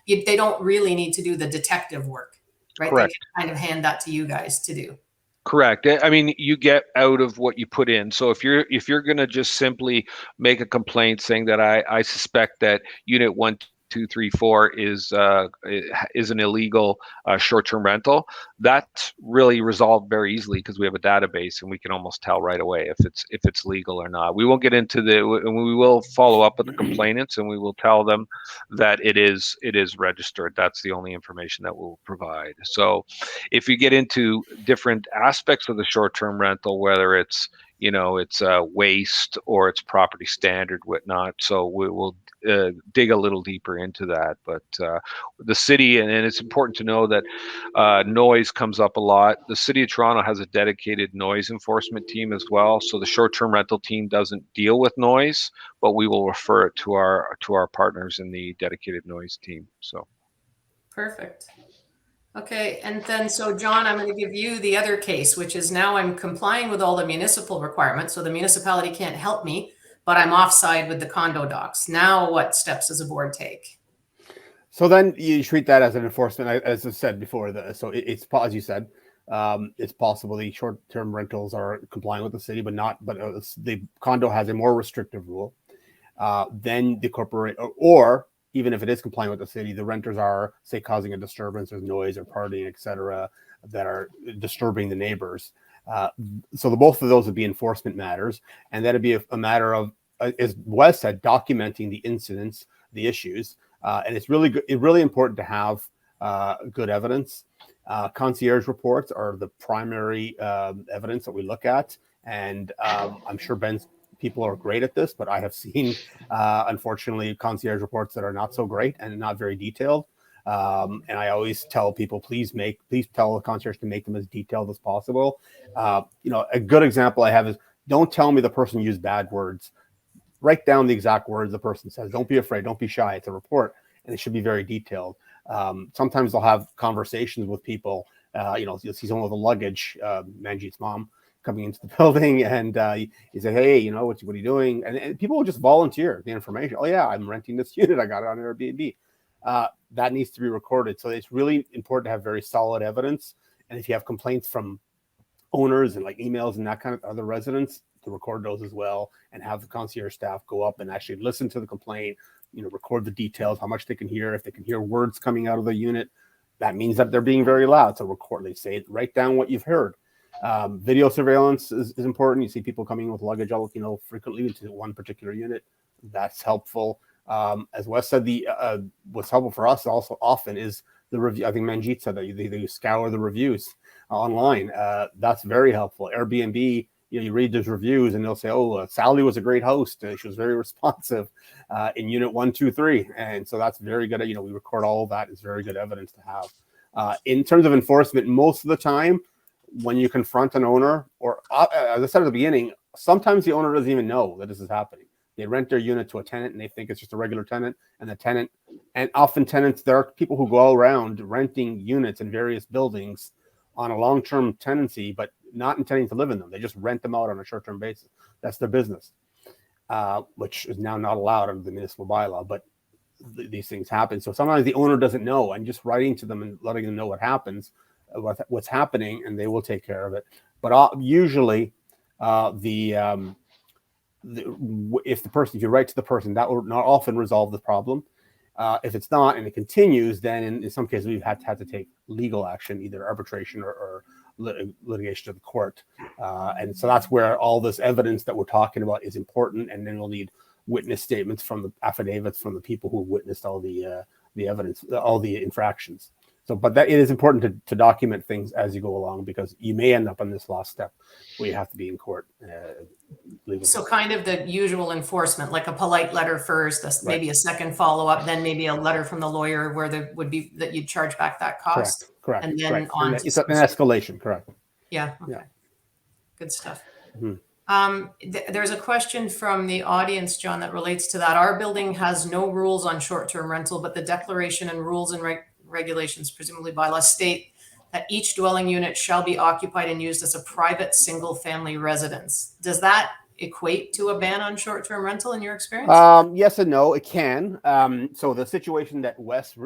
They don't really need to do the detective work, right? Correct. They can kind of hand that to you guys to do. Correct. I mean, you get out of what you put in. So if you're going to just simply make a complaint saying that I suspect that unit 1, 2, 3, 4 is an illegal short-term rental, that's really resolved very easily because we have a database and we can almost tell right away if it's legal or not. We won't get into we will follow up with the complainants and we will tell them that it is registered. That's the only information that we'll provide. So if you get into different aspects of the short-term rental, whether it's waste or it's property standard, whatnot. So we will dig a little deeper into that. But the city, and it's important to know that noise comes up a lot. The City of Toronto has a dedicated noise enforcement team as well. So the short-term rental team doesn't deal with noise, but we will refer it to our partners in the dedicated noise team. So perfect. Okay, and then so John, I'm going to give you the other case, which is now I'm complying with all the municipal requirements, so the municipality can't help me, but I'm offside with the condo docs. Now, what steps does a board take? So then you treat that as an enforcement, as I said before. It's as you said, it's possible the short-term rentals are complying with the city, but not. But the condo has a more restrictive rule. Then the corporate, or even if it is complying with the city, the renters are, say, causing a disturbance, there's noise or partying, etc., that are disturbing the neighbors. So both of those would be enforcement matters, and that'd be a matter of, as Wes said, documenting the incidents, the issues, and it's really important to have good evidence. Concierge reports are the primary evidence that we look at, and I'm sure people are great at this, but I have seen, unfortunately, concierge reports that are not so great and not very detailed. And I always tell people, please tell the concierge to make them as detailed as possible. A good example I have is, don't tell me the person used bad words. Write down the exact words the person says. Don't be afraid. Don't be shy. It's a report, and it should be very detailed. Sometimes they'll have conversations with people. You'll see someone with a luggage, Manjeet's mom, coming into the building, and you say, hey, what are you doing? And people will just volunteer the information. Oh yeah, I'm renting this unit. I got it on Airbnb. That needs to be recorded. So it's really important to have very solid evidence. And if you have complaints from owners and like emails and that kind of other residents, to record those as well, and have the concierge staff go up and actually listen to the complaint, record the details, how much they can hear. If they can hear words coming out of the unit, that means that they're being very loud. So record, they say, write down what you've heard. Video surveillance is important. You see people coming with luggage, frequently into one particular unit. That's helpful. As Wes said, what's helpful for us also often is the review. I think Manjeet said that they scour the reviews online. That's very helpful. Airbnb, you read those reviews and they'll say, oh, Sally was a great host. She was very responsive in unit 1, 2, 3. And so that's very good. We record all of that. It's very good evidence to have. In terms of enforcement, most of the time, when you confront an owner, or as I said at the beginning, sometimes the owner doesn't even know that this is happening. They rent their unit to a tenant and they think it's just a regular tenant, and often tenants, there are people who go around renting units in various buildings on a long-term tenancy, but not intending to live in them. They just rent them out on a short-term basis. That's their business, which is now not allowed under the municipal bylaw, but these things happen. So sometimes the owner doesn't know, and just writing to them and letting them know what happens, what's happening, and they will take care of it. But usually if you write to the person, that will not often resolve the problem. If it's not and it continues, then in some cases we've had to take legal action, either arbitration or litigation to the court. And so that's where all this evidence that we're talking about is important. And then we'll need witness statements from the affidavits from the people who witnessed all the evidence, all the infractions. So, but that it is important to document things as you go along, because you may end up on this last step where you have to be in court. So kind of the usual enforcement, like a polite letter first, maybe a second follow-up, then maybe a letter from the lawyer where there would be that you'd charge back that cost. Correct. And then It's an escalation. Correct. Yeah. Okay. Yeah. Good stuff. Mm-hmm. There's a question from the audience, John, that relates to that. Our building has no rules on short-term rental, but the declaration and rules and regulations, presumably bylaws, state that each dwelling unit shall be occupied and used as a private single-family residence. Does that equate to a ban on short-term rental in your experience? Yes and no, it can. So the situation that Wes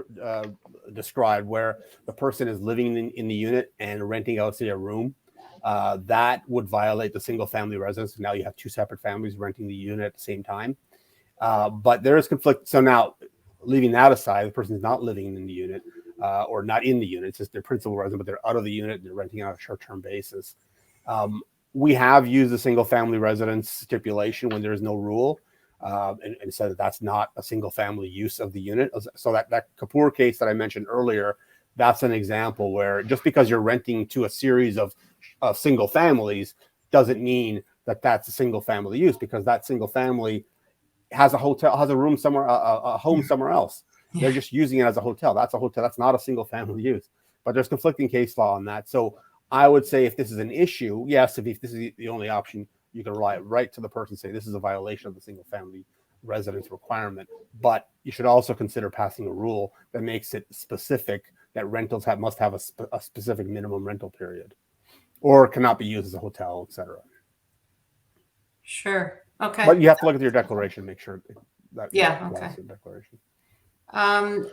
described, where the person is living in the unit and renting out, say, a room, that would violate the single-family residence. Now you have two separate families renting the unit at the same time. But there is conflict. So now, leaving that aside, the person is not living in the unit or not in the unit. It's just their principal residence, but they're out of the unit and they're renting on a short-term basis. We have used the single-family residence stipulation when there is no rule, and said that that's not a single-family use of the unit. So that Kapoor case that I mentioned earlier, that's an example where just because you're renting to a series of single families doesn't mean that that's a single-family use, because that single family has a hotel, has a room somewhere, a home somewhere else. They're just using it as a hotel. That's a hotel. That's not a single-family use. But there's conflicting case law on that. So I would say if this is an issue, yes, if this is the only option, you can rely right to the person, say this is a violation of the single family residence requirement. But you should also consider passing a rule that makes it specific that rentals must have a specific minimum rental period, or cannot be used as a hotel, etc. Sure. Okay. But you have to look at your declaration, make sure that okay. declaration. I'm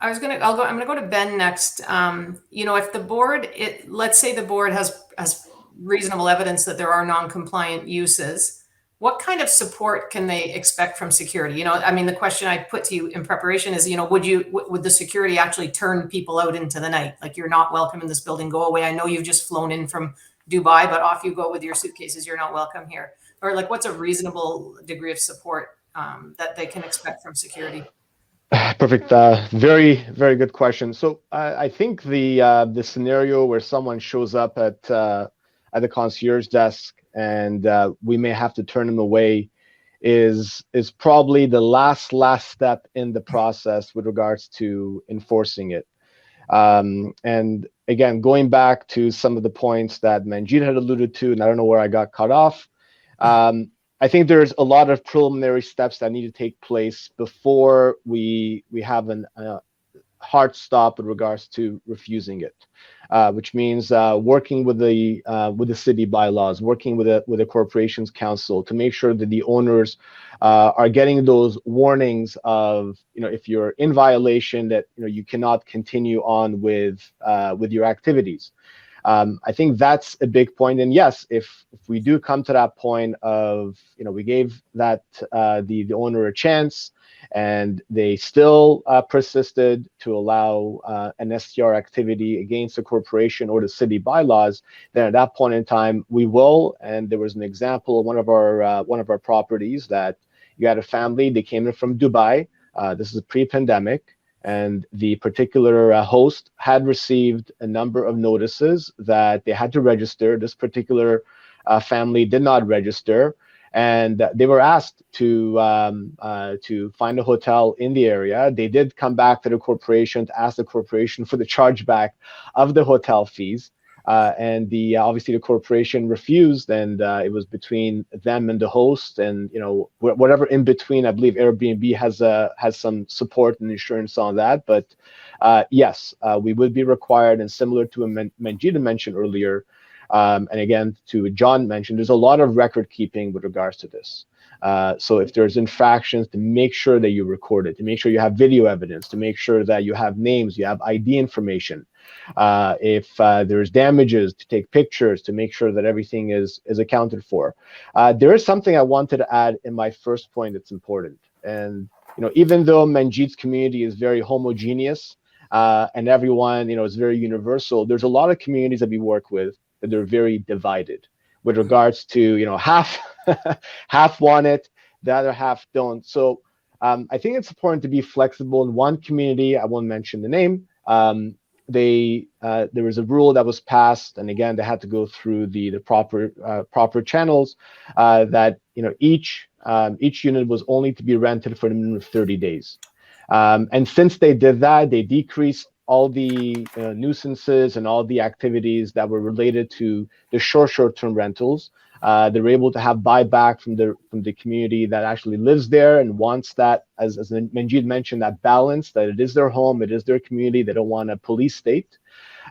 gonna go to Ben next. If the board, let's say the board has reasonable evidence that there are non-compliant uses, what kind of support can they expect from security? The question I put to you in preparation is, would the security actually turn people out into the night? Like, you're not welcome in this building, go away. I know you've just flown in from Dubai, but off you go with your suitcases. You're not welcome here. Or like, what's a reasonable degree of support that they can expect from security? Perfect. Very, very good question. So I think the scenario where someone shows up at the concierge desk and we may have to turn them away is probably the last step in the process with regards to enforcing it. And again, going back to some of the points that Manjeet had alluded to, and I don't know where I got cut off. I think there's a lot of preliminary steps that need to take place before we have a hard stop with regards to refusing it, which means working with the city bylaws, working with the corporations council to make sure that the owners are getting those warnings of, if you're in violation, that you cannot continue on with your activities. I think that's a big point. And yes, if we do come to that point of, we gave that the owner a chance and they still persisted to allow an STR activity against the corporation or the city bylaws, then at that point in time, we will. And there was an example of one of our properties that you had a family, they came in from Dubai. This is pre-pandemic. And the particular host had received a number of notices that they had to register. This particular family did not register, and they were asked to find a hotel in the area. They did come back to the corporation to ask the corporation for the chargeback of the hotel fees. And obviously the corporation refused, and it was between them and the host, and whatever in between. I believe Airbnb has some support and insurance on that, but yes, we would be required, and similar to what Manjeet mentioned earlier, and again to John mentioned, there's a lot of record keeping with regards to this. So if there's infractions, to make sure that you record it, to make sure you have video evidence, to make sure that you have names, you have ID information. If there's damages, to take pictures, to make sure that everything is accounted for. There is something I wanted to add in my first point that's important. And even though Manjeet's community is very homogeneous and everyone is very universal, there's a lot of communities that we work with that they're very divided with regards to half want it, the other half don't. So I think it's important to be flexible. In one community, I won't mention the name, there was a rule that was passed, and again they had to go through the proper channels, that each unit was only to be rented for a minimum of 30 days. And since they did that, they decreased all the nuisances and all the activities that were related to the short-term rentals. They were able to have buyback from the community that actually lives there and wants that, as Manjeet mentioned, that balance, that it is their home, it is their community. They don't want a police state.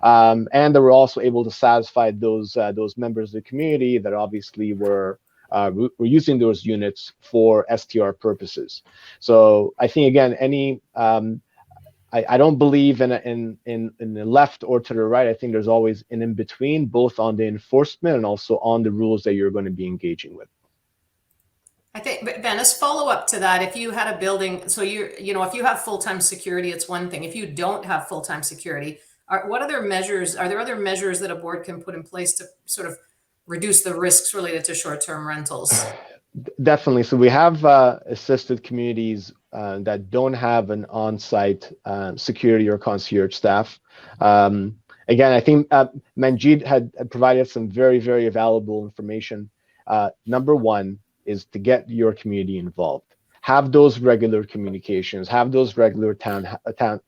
And they were also able to satisfy those members of the community that obviously were using those units for STR purposes. So I think again, I don't believe in the left or to the right. I think there's always an in between, both on the enforcement and also on the rules that you're going to be engaging with. I think, but Ben, as follow up to that, if you had a building, so if you have full-time security, it's one thing. If you don't have full-time security, are there other measures that a board can put in place to sort of reduce the risks related to short-term rentals? Definitely. So we have assisted communities that don't have an on-site security or concierge staff. Again, I think Manjeet had provided some very, very valuable information. Number one is to get your community involved. Have those regular communications, have those regular town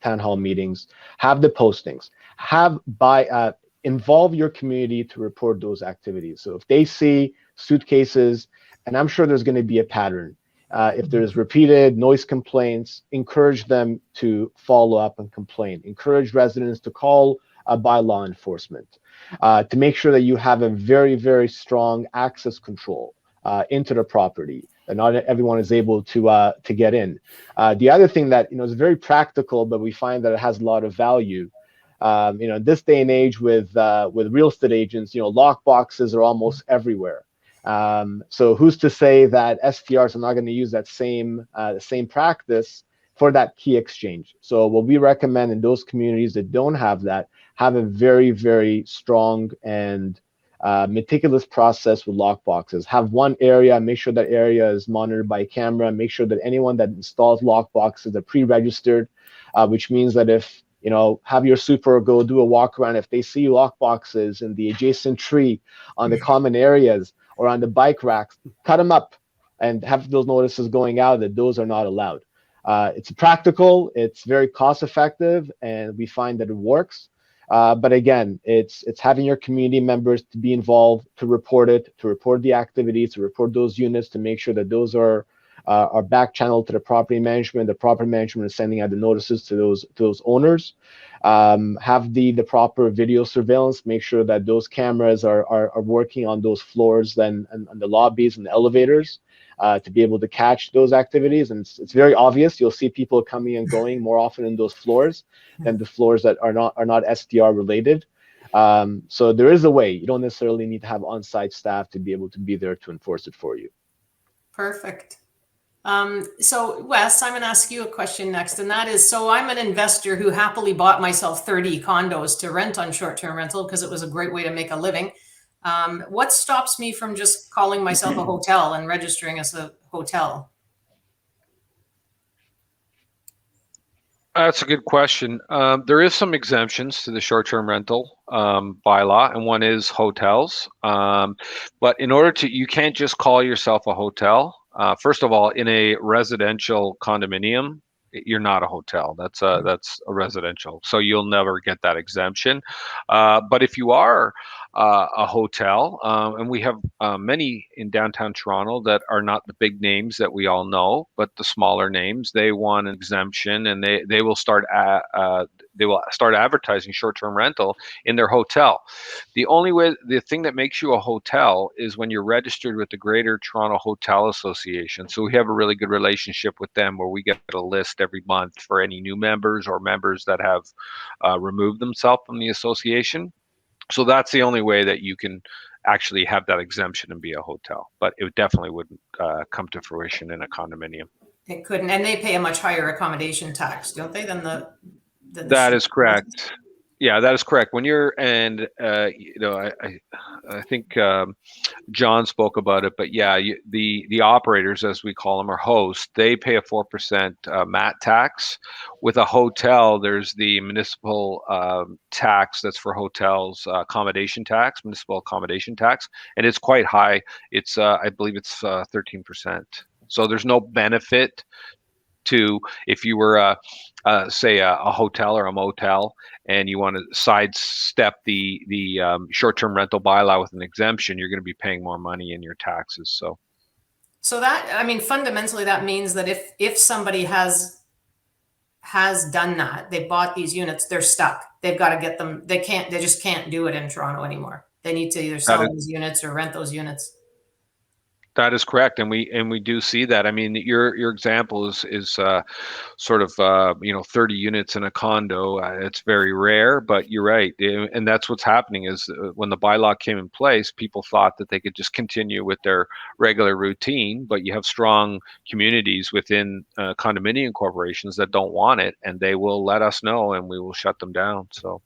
hall meetings, have the postings, involve your community to report those activities. So if they see suitcases, and I'm sure there's going to be a pattern. If there's repeated noise complaints, encourage them to follow up and complain. Encourage residents to call by law enforcement to make sure that you have a very, very strong access control into the property. not everyone is able to get in. The other thing that is very practical, but we find that it has a lot of value. In this day and age with real estate agents, lock boxes are almost everywhere. So who's to say that STRs are not going to use that same practice for that key exchange? So what we recommend in those communities that don't have that, have a very, very strong and meticulous process with lock boxes. Have one area, make sure that area is monitored by camera, make sure that anyone that installs lock boxes are pre-registered, which means that if have your super go do a walk around, if they see lock boxes in the adjacent tree, on the common areas, or on the bike racks, cut them up and have those notices going out that those are not allowed. It's practical, it's very cost effective, and we find that it works. But again, it's having your community members to be involved, to report it, to report the activities, to report those units, to make sure that those are back channeled to the property management. The property management is sending out the notices to those owners. Have the proper video surveillance, make sure that those cameras are working on those floors and the lobbies and the elevators to be able to catch those activities. And it's very obvious. You'll see people coming and going more often in those floors than the floors that are not STR related. So there is a way. You don't necessarily need to have on-site staff to be able to be there to enforce it for you. Perfect. So Wes, I'm going to ask you a question next, and that is, so I'm an investor who happily bought myself 30 condos to rent on short-term rental because it was a great way to make a living. What stops me from just calling myself a hotel and registering as a hotel? That's a good question. There is some exemptions to the short-term rental bylaw, and one is hotels. But in order to, you can't just call yourself a hotel. First of all, in a residential condominium, you're not a hotel. That's a residential, so you'll never get that exemption. But if you are a hotel, and we have many in downtown Toronto that are not the big names that we all know, but the smaller names, they want an exemption, and they will start advertising short-term rental in their hotel. The thing that makes you a hotel is when you're registered with the Greater Toronto Hotel Association. So we have a really good relationship with them, where we get a list every month for any new members or members that have removed themselves from the association. So that's the only way that you can actually have that exemption and be a hotel. But it definitely wouldn't come to fruition in a condominium. It couldn't, and they pay a much higher accommodation tax, don't they, than the that is correct. Yeah, that is correct. When you're, and I think John spoke about it, but yeah, the operators, as we call them, or hosts, they pay a 4% MAT tax. With a hotel, there's the municipal tax that's for hotels, accommodation tax, municipal accommodation tax, and it's quite high. It's I believe it's 13%. So there's no benefit to, if you were say a hotel or a motel, and you want to sidestep the short-term rental bylaw with an exemption, you're going to be paying more money in your taxes. So that, I mean, fundamentally, that means that if somebody has done that, they bought these units, they're stuck. They've got to get them. They just can't do it in Toronto anymore. They need to either sell those units or rent those units. That is correct, and we do see that. I mean, your example is sort of 30 units in a condo. It's very rare, but you're right, and that's what's happening. Is when the bylaw came in place, people thought that they could just continue with their regular routine, but you have strong communities within condominium corporations that don't want it, and they will let us know, and we will shut them down. So.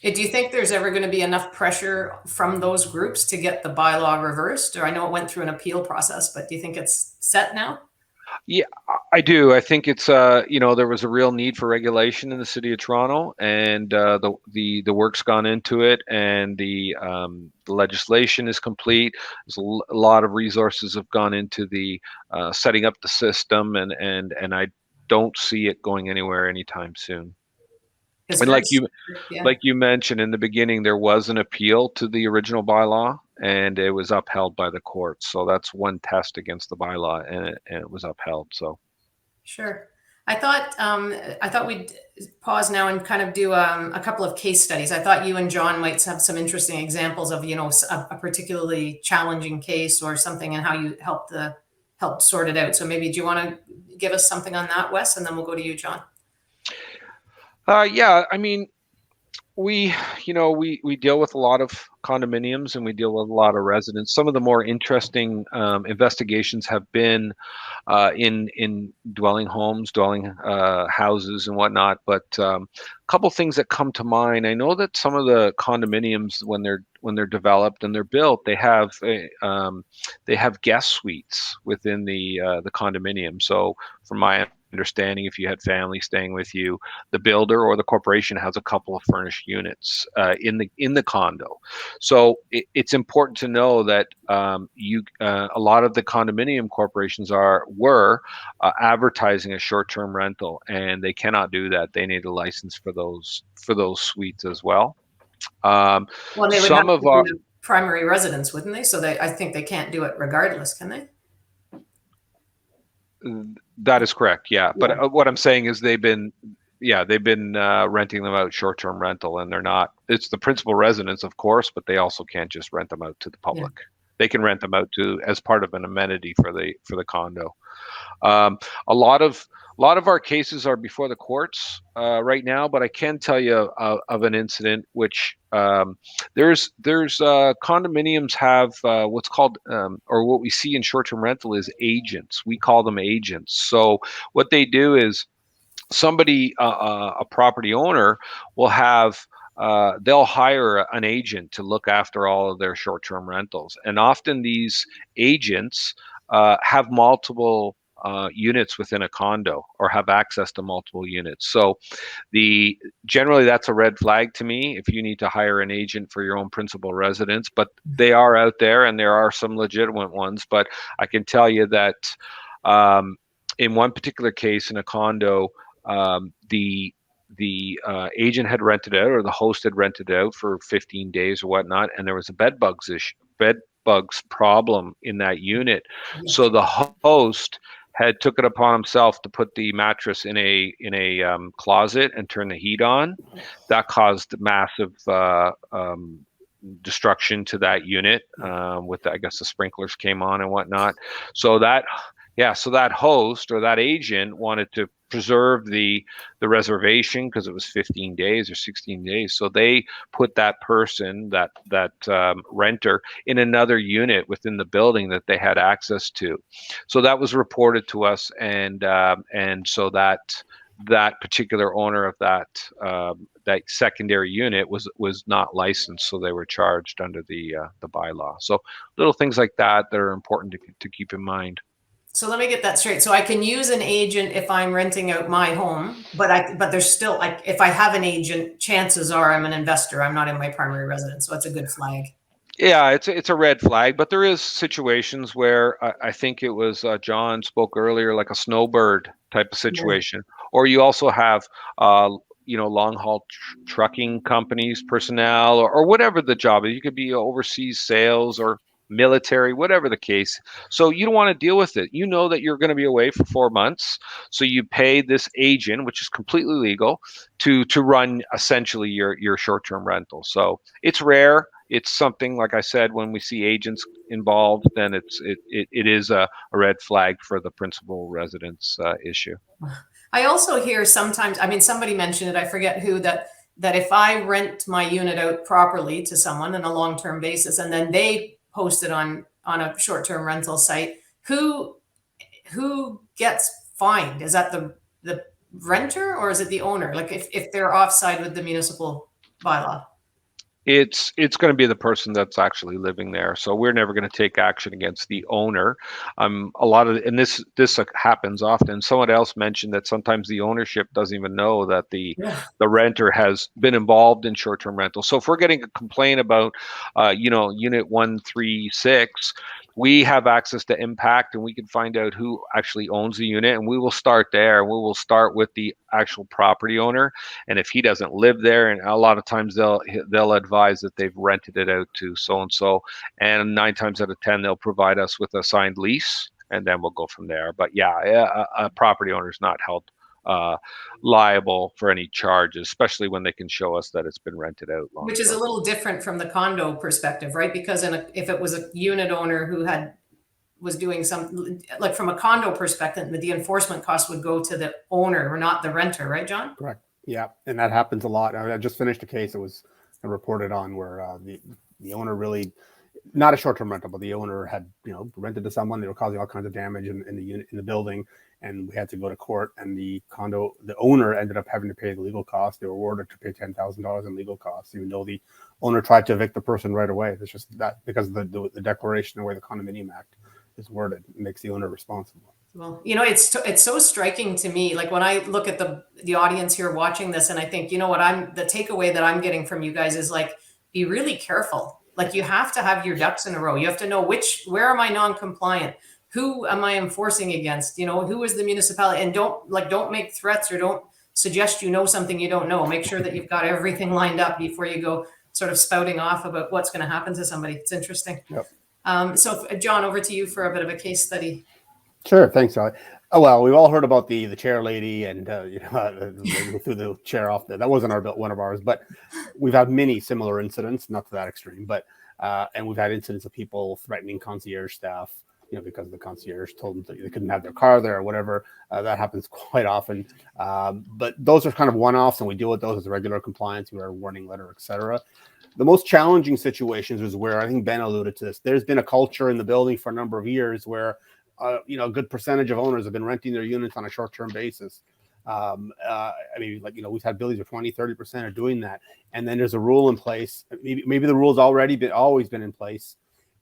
Do you think there's ever going to be enough pressure from those groups to get the bylaw reversed? Or I know it went through an appeal process, but do you think it's set now? Yeah, I do. I think it's there was a real need for regulation in the city of Toronto, and the work's gone into it, and the legislation is complete. There's a lot of resources have gone into the setting up the system, and I don't see it going anywhere anytime soon. And like you mentioned in the beginning, there was an appeal to the original bylaw, and it was upheld by the courts. So that's one test against the bylaw, and it was upheld. So, sure. I thought we'd pause now and kind of do a couple of case studies. I thought you and John might have some interesting examples of a particularly challenging case or something, and how you helped the helped sort it out. So maybe do you want to give us something on that, Wes, and then we'll go to you, John. Yeah, I mean, we deal with a lot of condominiums and we deal with a lot of residents. Some of the more interesting investigations have been in dwelling homes, dwelling houses and whatnot. But a couple things that come to mind. I know that some of the condominiums, when they're developed and they're built, they have guest suites within the condominium. So from my understanding, if you had family staying with you, the builder or the corporation has a couple of furnished units in the condo. So it's important to know that a lot of the condominium corporations were advertising a short-term rental, and they cannot do that. They need a license for those suites as well. Well, they would Some have of to our be the primary residence, wouldn't they? So I think they can't do it regardless, can they? That is correct, yeah. But Yeah. what I'm saying is they've been renting them out short-term rental, and they're not. It's the principal residence, of course, but they also can't just rent them out to the public. Yeah. They can rent them out as part of an amenity for the condo. A lot of our cases are before the courts right now, but I can tell you of an incident which there's condominiums have what's called or what we see in short-term rental is agents. We call them agents. So what they do is somebody, a property owner, will have they'll hire an agent to look after all of their short-term rentals, and often these agents have multiple units within a condo or have access to multiple units. So generally that's a red flag to me if you need to hire an agent for your own principal residence, but they are out there and there are some legitimate ones. But I can tell you that in one particular case in a condo, the agent had rented out, or the host had rented out for 15 days or whatnot, and there was a bed bugs problem in that unit. So the host had took it upon himself to put the mattress in a closet and turn the heat on. That caused massive destruction to that unit. I guess the sprinklers came on and whatnot. So that host or that agent wanted to preserve the reservation because it was 15 days or 16 days. So they put that person, that renter, in another unit within the building that they had access to. So that was reported to us, and so that particular owner of that secondary unit was not licensed, so they were charged under the bylaw. So little things like that are important to keep in mind. So let me get that straight. So I can use an agent if I'm renting out my home, but there's still, like, if I have an agent, chances are I'm an investor. I'm not in my primary residence. So that's a good flag. Yeah, it's a red flag, but there is situations where I think it was John spoke earlier, like a snowbird type of situation, or you also have long haul trucking companies, personnel, or whatever the job is. You could be overseas sales or military, whatever the case. So you don't want to deal with it. You know that you're going to be away for 4 months. So you pay this agent, which is completely legal, to run essentially your short-term rental. So it's rare. It's something, like I said, when we see agents involved, then it is a red flag for the principal residence issue. I also hear sometimes, I mean, somebody mentioned it, I forget who, that if I rent my unit out properly to someone on a long-term basis, and then they post it on a short-term rental site, who gets fined? Is that the renter, or is it the owner? Like if they're offside with the municipal bylaw? It's going to be the person that's actually living there. So we're never going to take action against the owner. And this happens often. Someone else mentioned that sometimes the ownership doesn't even know that the renter has been involved in short-term rental. So if we're getting a complaint about, unit 136, we have access to impact, and we can find out who actually owns the unit, and we will start there. We will start with the actual property owner, and if he doesn't live there, and a lot of times they'll advise that they've rented it out to so and so, and 9 times out of 10 they'll provide us with a signed lease, and then we'll go from there. But yeah, a property owner is not held liable for any charges, especially when they can show us that it's been rented out long. Which is a little different from the condo perspective, right? Because if it was a unit owner who had was doing some, like from a condo perspective, the enforcement cost would go to the owner or not the renter, right, John? Correct. Yeah, and that happens a lot. I just finished a case that was reported on where the owner really, not a short-term rental, but the owner had rented to someone. They were causing all kinds of damage in the unit, in the building, and we had to go to court. And the owner ended up having to pay the legal costs. They were ordered to pay $10,000 in legal costs, even though the owner tried to evict the person right away. It's just that because of the declaration, the way the Condominium Act is worded, it makes the owner responsible. Well, it's so striking to me. Like when I look at the audience here watching this, and I think, the takeaway that I'm getting from you guys is like, be really careful. Like you have to have your ducks in a row. You have to know where am I non-compliant? Who am I enforcing against? Who is the municipality? And don't make threats or don't suggest something you don't know. Make sure that you've got everything lined up before you go sort of spouting off about what's going to happen to somebody. It's interesting. Yep. So John, over to you for a bit of a case study. Sure, thanks, Sally. Oh well, we've all heard about the chair lady and threw the chair off. That wasn't one of ours, but we've had many similar incidents, not to that extreme, but and we've had incidents of people threatening concierge staff, because the concierge told them that they couldn't have their car there or whatever. That happens quite often, but those are kind of one-offs, and we deal with those as regular compliance. We wear a warning letter, etc. The most challenging situations is where I think Ben alluded to this. There's been a culture in the building for a number of years where a good percentage of owners have been renting their units on a short-term basis. We've had buildings where 20-30% are doing that. And then there's a rule in place. Maybe the rule's always been in place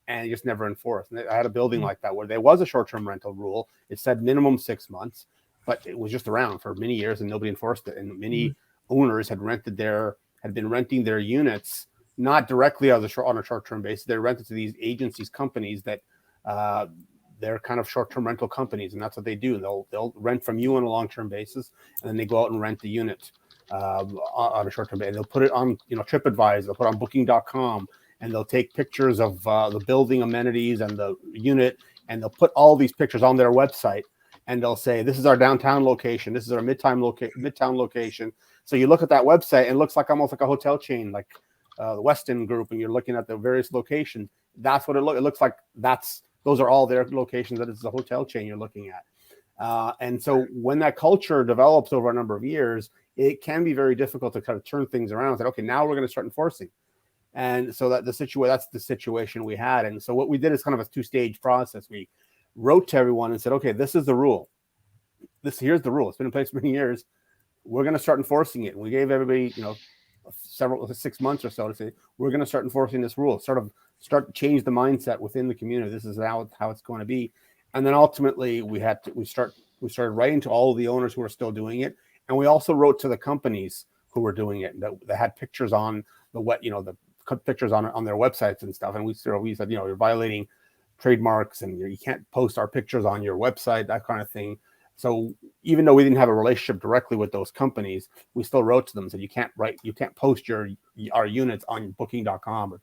and just never enforced. And I had a building like that where there was a short-term rental rule. It said minimum 6 months, but it was just around for many years and nobody enforced it. And many owners had been renting their units, not directly on a short-term basis. They're rented to these agencies, companies that, they're kind of short-term rental companies, and that's what they do. They'll rent from you on a long-term basis, and then they go out and rent the unit on a short-term basis. They'll put it on, TripAdvisor. They'll put it on Booking.com, and they'll take pictures of the building amenities and the unit, and they'll put all these pictures on their website, and they'll say, "This is our downtown location. This is our midtown location." So you look at that website, and it looks like almost like a hotel chain, like the Westin Group, and you're looking at the various locations. That's what it looks. It looks like those are all their locations, that it's a hotel chain you're looking at. And so when that culture develops over a number of years, it can be very difficult to kind of turn things around and say, okay, now we're going to start enforcing. And so that's the situation we had. And so what we did is kind of a two-stage process. We wrote to everyone and said, okay, this is the rule. Here's the rule. It's been in place for many years. We're going to start enforcing it. And we gave everybody, 6 months or so to say, we're going to start enforcing this rule, start to change the mindset within the community. This is how it's going to be. And then ultimately we started writing to all of the owners who are still doing it. And we also wrote to the companies who were doing it that had pictures on the pictures on their websites and stuff. And we said, you're violating trademarks and you can't post our pictures on your website, that kind of thing. So even though we didn't have a relationship directly with those companies, we still wrote to them and said, you can't post our units on Booking.com or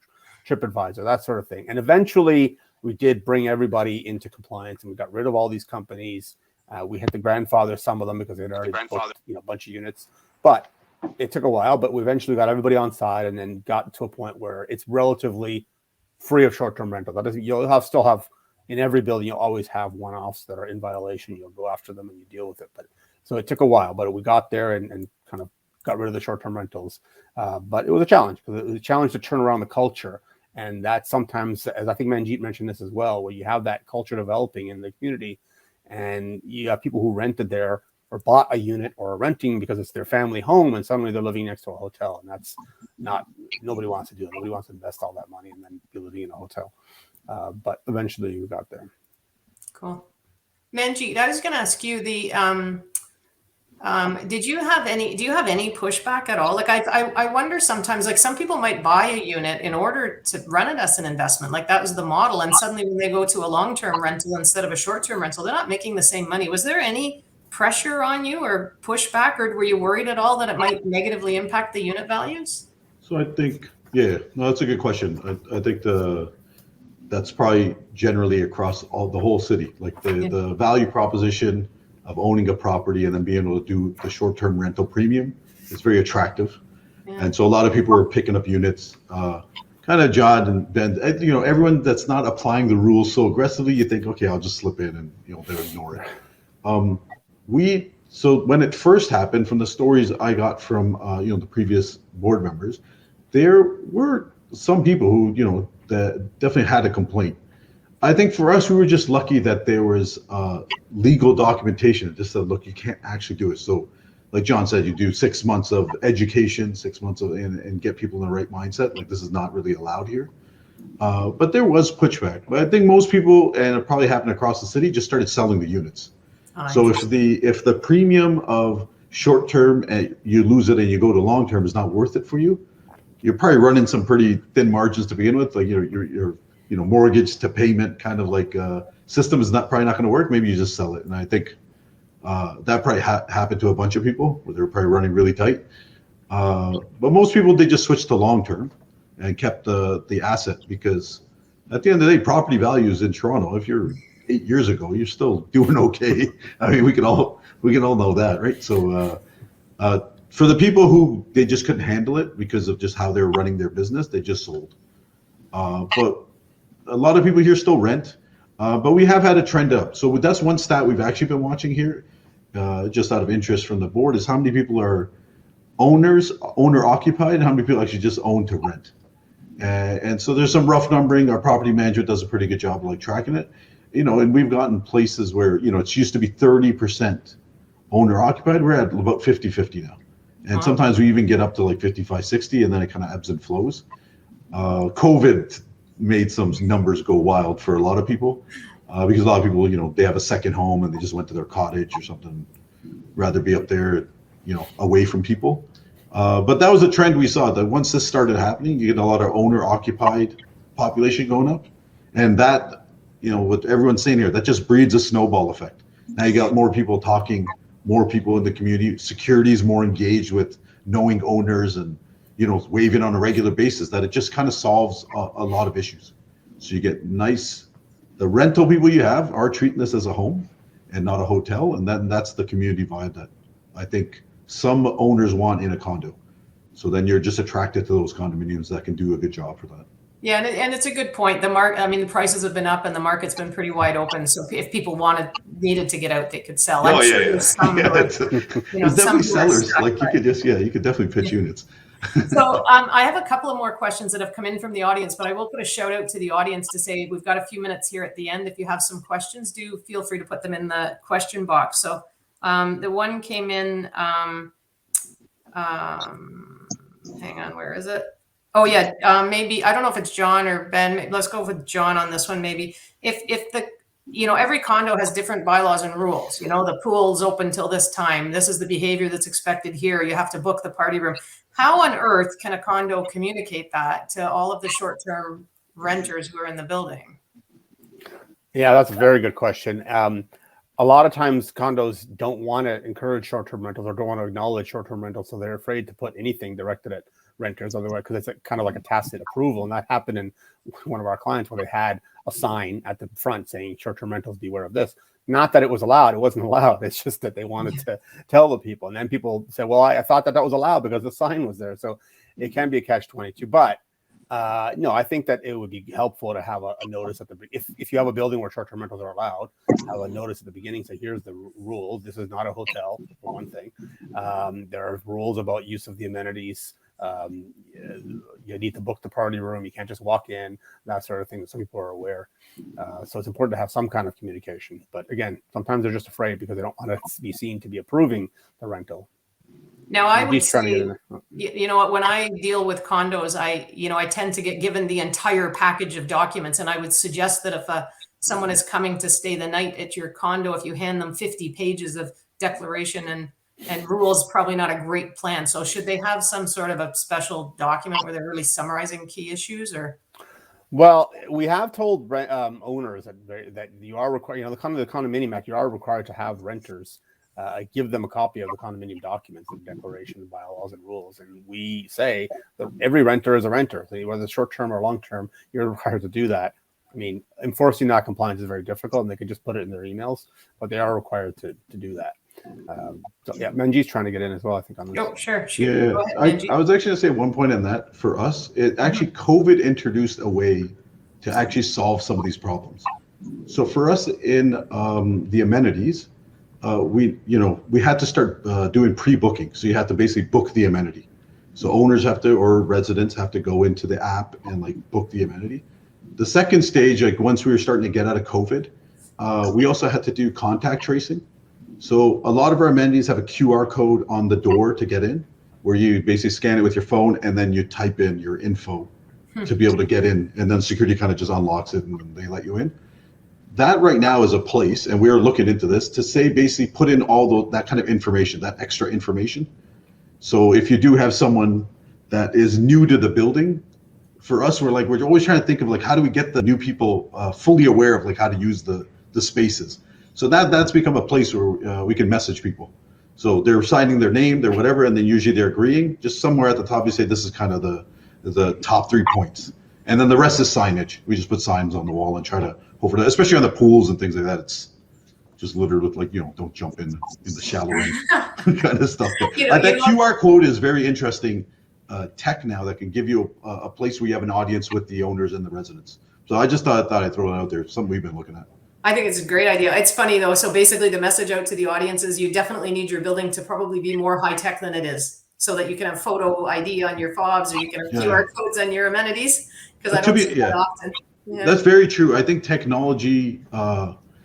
TripAdvisor, that sort of thing. And eventually we did bring everybody into compliance and we got rid of all these companies. We had to grandfather some of them because they had already booked, a bunch of units, but it took a while, but we eventually got everybody on side and then got to a point where it's relatively free of short-term rental. That doesn't, still have in every building, you'll always have one-offs that are in violation. You'll go after them and you deal with it. But so it took a while, but we got there and kind of got rid of the short-term rentals. But it was a challenge because it was a challenge to turn around the culture. And that sometimes, as I think Manjeet mentioned this as well, where you have that culture developing in the community and you have people who rented there or bought a unit or are renting because it's their family home and suddenly they're living next to a hotel. And that's nobody wants to do it. Nobody wants to invest all that money and then be living in a hotel. But eventually we got there. Cool. Manjeet, I was going to ask you do you have any pushback at all? Like I wonder sometimes, like some people might buy a unit in order to run it as an investment. Like that was the model. And suddenly when they go to a long-term rental instead of a short-term rental, they're not making the same money. Was there any pressure on you or pushback, or were you worried at all that it might negatively impact the unit values? So I think, that's a good question. I think that's probably generally across the whole city, like the value proposition of owning a property and then being able to do the short-term rental premium is very attractive. Yeah. And so a lot of people are picking up units kind kind of John and Ben, everyone that's not applying the rules so aggressively, you think, okay, I'll just slip in and they'll ignore it. So when it first happened, from the stories I got from the previous board members, there were some people who that definitely had a complaint. I think for us, we were just lucky that there was legal documentation that just said, look, you can't actually do it. So like John said, you do 6 months of education, 6 months of and get people in the right mindset. Like, this is not really allowed here. But there was pushback. But I think most people, and it probably happened across the city, just started selling the units. So if the premium of short term and you lose it and you go to long term is not worth it for you, you're probably running some pretty thin margins to begin with. Like your mortgage to payment kind of like system is probably not going to work. Maybe you just sell it. And I think that probably happened to a bunch of people where they were probably running really tight. But most people, they just switched to long term and kept the asset, because at the end of the day, property values in Toronto, if you're 8 years ago, you're still doing okay. I mean, we can all know that, right? So for the people who they just couldn't handle it because of just how they were running their business, they just sold. But a lot of people here still rent, but we have had a trend up. So that's one stat we've actually been watching here, just out of interest from the board, is how many people are owner occupied and how many people actually just own to rent. And so there's some rough numbering. Our property manager does a pretty good job of like tracking it. And we've gotten places where, it used to be 30% owner occupied. We're at about 50-50 now. And sometimes we even get up to like 55-60, and then it kind of ebbs and flows. COVID made some numbers go wild for a lot of people, because a lot of people, they have a second home and they just went to their cottage or something, rather be up there, away from people. But that was a trend we saw, that once this started happening, you get a lot of owner occupied population going up. And that, what everyone's saying here, that just breeds a snowball effect. Now you got more people talking, more people in the community, security is more engaged with knowing owners and, waving on a regular basis, that it just kind of solves a lot of issues. So you get the rental people you have are treating this as a home and not a hotel. And then that's the community vibe that I think some owners want in a condo. So then you're just attracted to those condominiums that can do a good job for that. Yeah, and it's a good point. The prices have been up and the market's been pretty wide open. So if people needed to get out, they could sell. I'm sure there's some, there's definitely sellers. Like you could definitely pitch units. So I have a couple of more questions that have come in from the audience, but I will put a shout out to the audience to say we've got a few minutes here at the end. If you have some questions, do feel free to put them in the question box. So the one came in, hang on, where is it? Oh yeah, maybe, I don't know if it's John or Ben. Let's go with John on this one. Maybe if the, every condo has different bylaws and rules. The pool's open till this time. This is the behavior that's expected here. You have to book the party room. How on earth can a condo communicate that to all of the short-term renters who are in the building? Yeah, that's a very good question. A lot of times condos don't want to encourage short-term rentals or don't want to acknowledge short-term rentals, so they're afraid to put anything directed at renters otherwise, because it's kind of like a tacit approval. And that happened in one of our clients where they had a sign at the front saying short-term rentals, beware of this. Not that it was allowed, it wasn't allowed. It's just that they wanted to tell the people. And then people said, well, I thought that was allowed because the sign was there. So it can be a catch-22. But no, I think that it would be helpful to have a notice at the if you have a building where short-term rentals are allowed, have a notice at the beginning, say here's the rules. This is not a hotel, for one thing. There are rules about use of the amenities. You need to book the party room. You can't just walk in, that sort of thing. Some people are aware. So it's important to have some kind of communication. But again, sometimes they're just afraid because they don't want to be seen to be approving the rental. Now, I would say, when I deal with condos, I tend to get given the entire package of documents. And I would suggest that if someone is coming to stay the night at your condo, if you hand them 50 pages of declaration and rules, probably not a great plan. So should they have some sort of a special document where they're really summarizing key issues, or? Well, we have told owners that you are required, the Condominium Act, you are required to have renters give them a copy of the condominium documents, the declaration, bylaws, and rules. And we say that every renter is a renter. So whether it's short-term or long-term, you're required to do that. I mean, enforcing that compliance is very difficult, and they could just put it in their emails, but they are required to do that. So yeah, Manjeet's trying to get in as well, I think, on this. Oh, sure. Shoot. Yeah, Go ahead, Benji. I was actually going to say one point on that. For us, it actually COVID introduced a way to actually solve some of these problems. So for us in the amenities, we had to start doing pre-booking. So you have to basically book the amenity. So owners have to, or residents have to go into the app and like book the amenity. The second stage, like once we were starting to get out of COVID, we also had to do contact tracing. So a lot of our amenities have a QR code on the door to get in, where you basically scan it with your phone and then you type in your info to be able to get in, and then security kind of just unlocks it and they let you in. That right now is a place, and we're looking into this, to say basically put in all that kind of information, that extra information. So if you do have someone that is new to the building, for us, we're always trying to think of like, how do we get the new people fully aware of like how to use the spaces. So that's become a place where we can message people. So they're signing their name, their whatever, and then usually they're agreeing. Just somewhere at the top, you say this is kind of the top 3 points, and then the rest is signage. We just put signs on the wall and try to hope for that, especially on the pools and things like that. It's just littered with like, don't jump in the shallow end kind of stuff. That QR code is very interesting tech now that can give you a place where you have an audience with the owners and the residents. So I just thought I'd throw it out there. Something we've been looking at. I think it's a great idea. It's funny though. So basically the message out to the audience is you definitely need your building to probably be more high tech than it is, so that you can have photo ID on your fobs, or you can have QR codes on your amenities. Because I don't see that often. Yeah. That's very true. I think technology,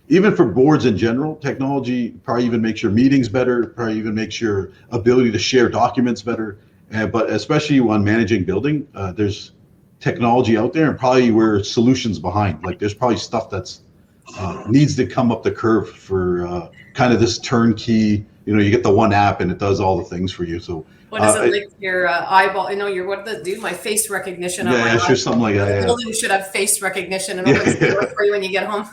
even for boards in general, technology probably even makes your meetings better, probably even makes your ability to share documents better. But especially when managing building, there's technology out there, and probably we're solutions behind. Like there's probably stuff that's needs to come up the curve for kind of this turnkey. You get the one app and it does all the things for you. So what is it like your eyeball? What does it do? My face recognition. Yeah, it's just something like that. The building should have face recognition and opens the door for you when you get home.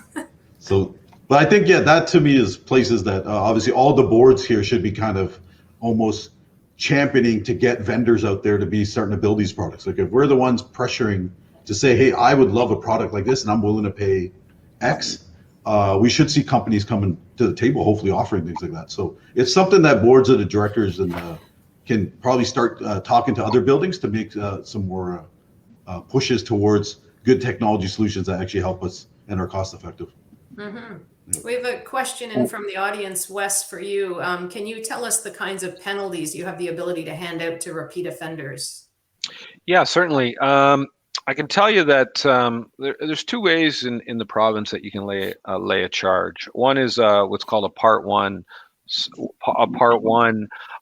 So, but I think that to me is places that obviously all the boards here should be kind of almost championing to get vendors out there to be starting to build these products. Like if we're the ones pressuring to say, hey, I would love a product like this and I'm willing to pay X, we should see companies coming to the table, hopefully offering things like that. So it's something that boards of the directors and can probably start talking to other buildings to make some more pushes towards good technology solutions that actually help us and are cost effective. Mm-hmm. We have a question in from the audience, Wes, for you. Can you tell us the kinds of penalties you have the ability to hand out to repeat offenders? Yeah, certainly. I can tell you that there's 2 ways in the province that you can lay a charge. One is what's called a part one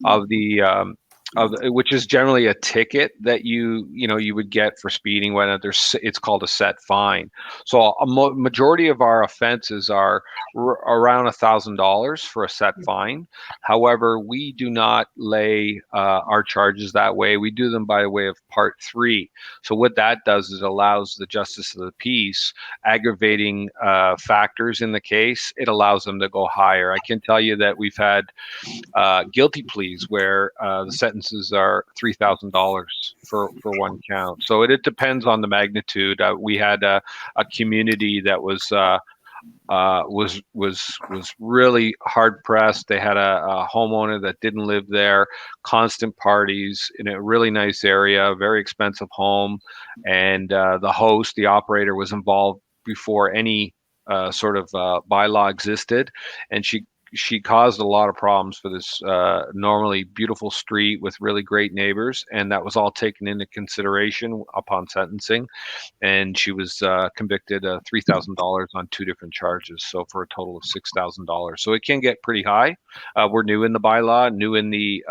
of the which is generally a ticket that you would get for speeding when it's called a set fine. So a majority of our offenses are around $1,000 for a set fine. However, we do not lay our charges that way. We do them by way of part 3. So what that does is it allows the justice of the peace aggravating factors in the case. It allows them to go higher. I can tell you that we've had guilty pleas where the sentences are $3,000 for one count. So it depends on the magnitude. We had a community that was really hard pressed. They had a homeowner that didn't live there, constant parties in a really nice area, very expensive home, and the host, the operator, was involved before any sort of bylaw existed, and she caused a lot of problems for this normally beautiful street with really great neighbors, and that was all taken into consideration upon sentencing, and she was convicted of $3,000 on 2 different charges, so for a total of $6,000. So it can get pretty high. We're new in the bylaw, new in the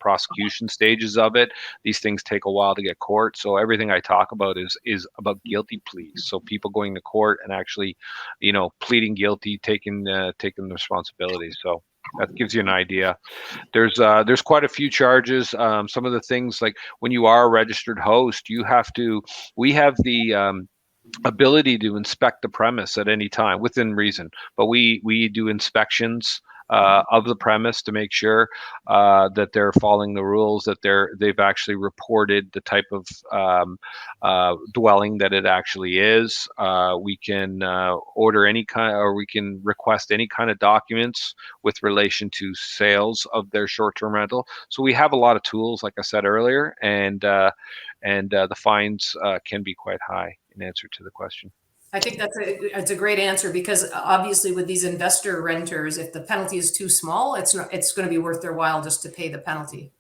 prosecution stages of it. These things take a while to get court, so everything I talk about is about guilty pleas. So people going to court and actually, pleading guilty, taking the responsibility. So that gives you an idea. There's quite a few charges. Some of the things, like when you are a registered host, we have the ability to inspect the premise at any time within reason, but we do inspections of the premise to make sure that they're following the rules, that they've actually reported the type of dwelling that it actually is. We can order any kind, or we can request any kind of documents with relation to sales of their short-term rental. So we have a lot of tools, like I said earlier, and the fines can be quite high, in answer to the question. I think that's a great answer, because obviously with these investor renters, if the penalty is too small, it's going to be worth their while just to pay the penalty.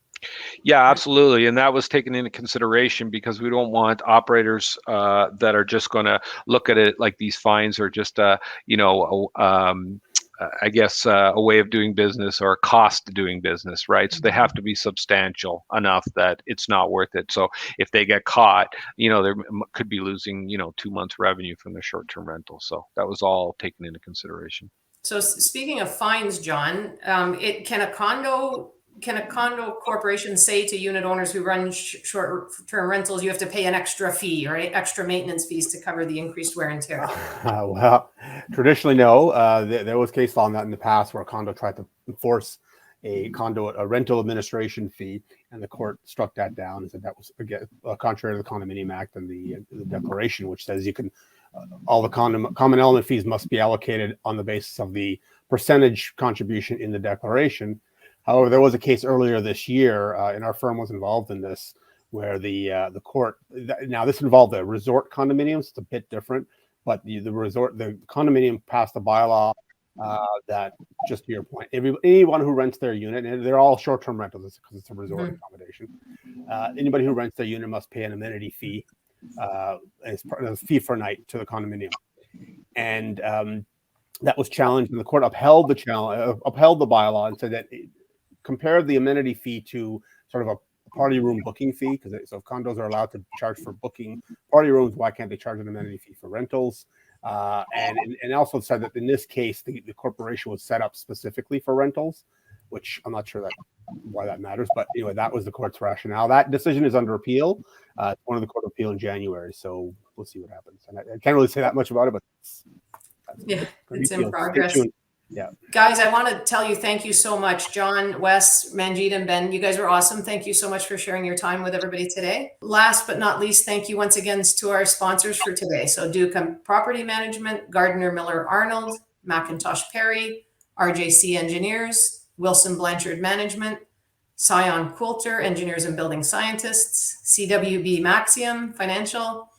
Yeah, absolutely. And that was taken into consideration, because we don't want operators that are just going to look at it like these fines are just, I guess, a way of doing business or a cost of doing business, right? So they have to be substantial enough that it's not worth it. So if they get caught, they could be losing, 2 months revenue from their short-term rental. So that was all taken into consideration. So speaking of fines, John, can a condo corporation say to unit owners who run short-term rentals, you have to pay an extra fee, right? Extra maintenance fees to cover the increased wear and tear? Well, traditionally, no. There was case law on that in the past where a condo tried to enforce a rental administration fee, and the court struck that down and said that was, again, contrary to the Condominium Act and the declaration, which says you can all the common element fees must be allocated on the basis of the percentage contribution in the declaration. However, there was a case earlier this year, and our firm was involved in this, where the court, now this involved the resort condominiums. It's a bit different, but the condominium passed a bylaw that, just to your point, anyone who rents their unit, and they're all short-term rentals because it's a resort accommodation, anybody who rents their unit must pay an amenity fee, as part of the fee for a night to the condominium. And that was challenged, and the court upheld the bylaw and said that compared the amenity fee to sort of a party room booking fee, because so if condos are allowed to charge for booking party rooms, why can't they charge an amenity fee for rentals? And also said that in this case, the corporation was set up specifically for rentals, which I'm not sure why that matters, but anyway, that was the court's rationale. That decision is under appeal. It's one of the Court of Appeal in January, so we'll see what happens. And I can't really say that much about it, but it's in progress. Yeah, guys, I want to tell you thank you so much, John, Wes, Manjeet, and Ben. You guys were awesome. Thank you so much for sharing your time with everybody today. Last but not least, thank you once again to our sponsors for today. So Duke Property Management, Gardner Miller Arnold, Macintosh Perry, RJC Engineers, Wilson Blanchard Management, Scion Coulter, Engineers and Building Scientists, CWB Maxium Financial,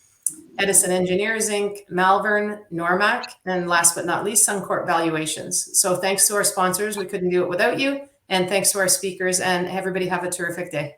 Edison Engineers Inc., Malvern, Normac, and last but not least, Suncorp Valuations. So thanks to our sponsors. We couldn't do it without you. And thanks to our speakers, and everybody have a terrific day.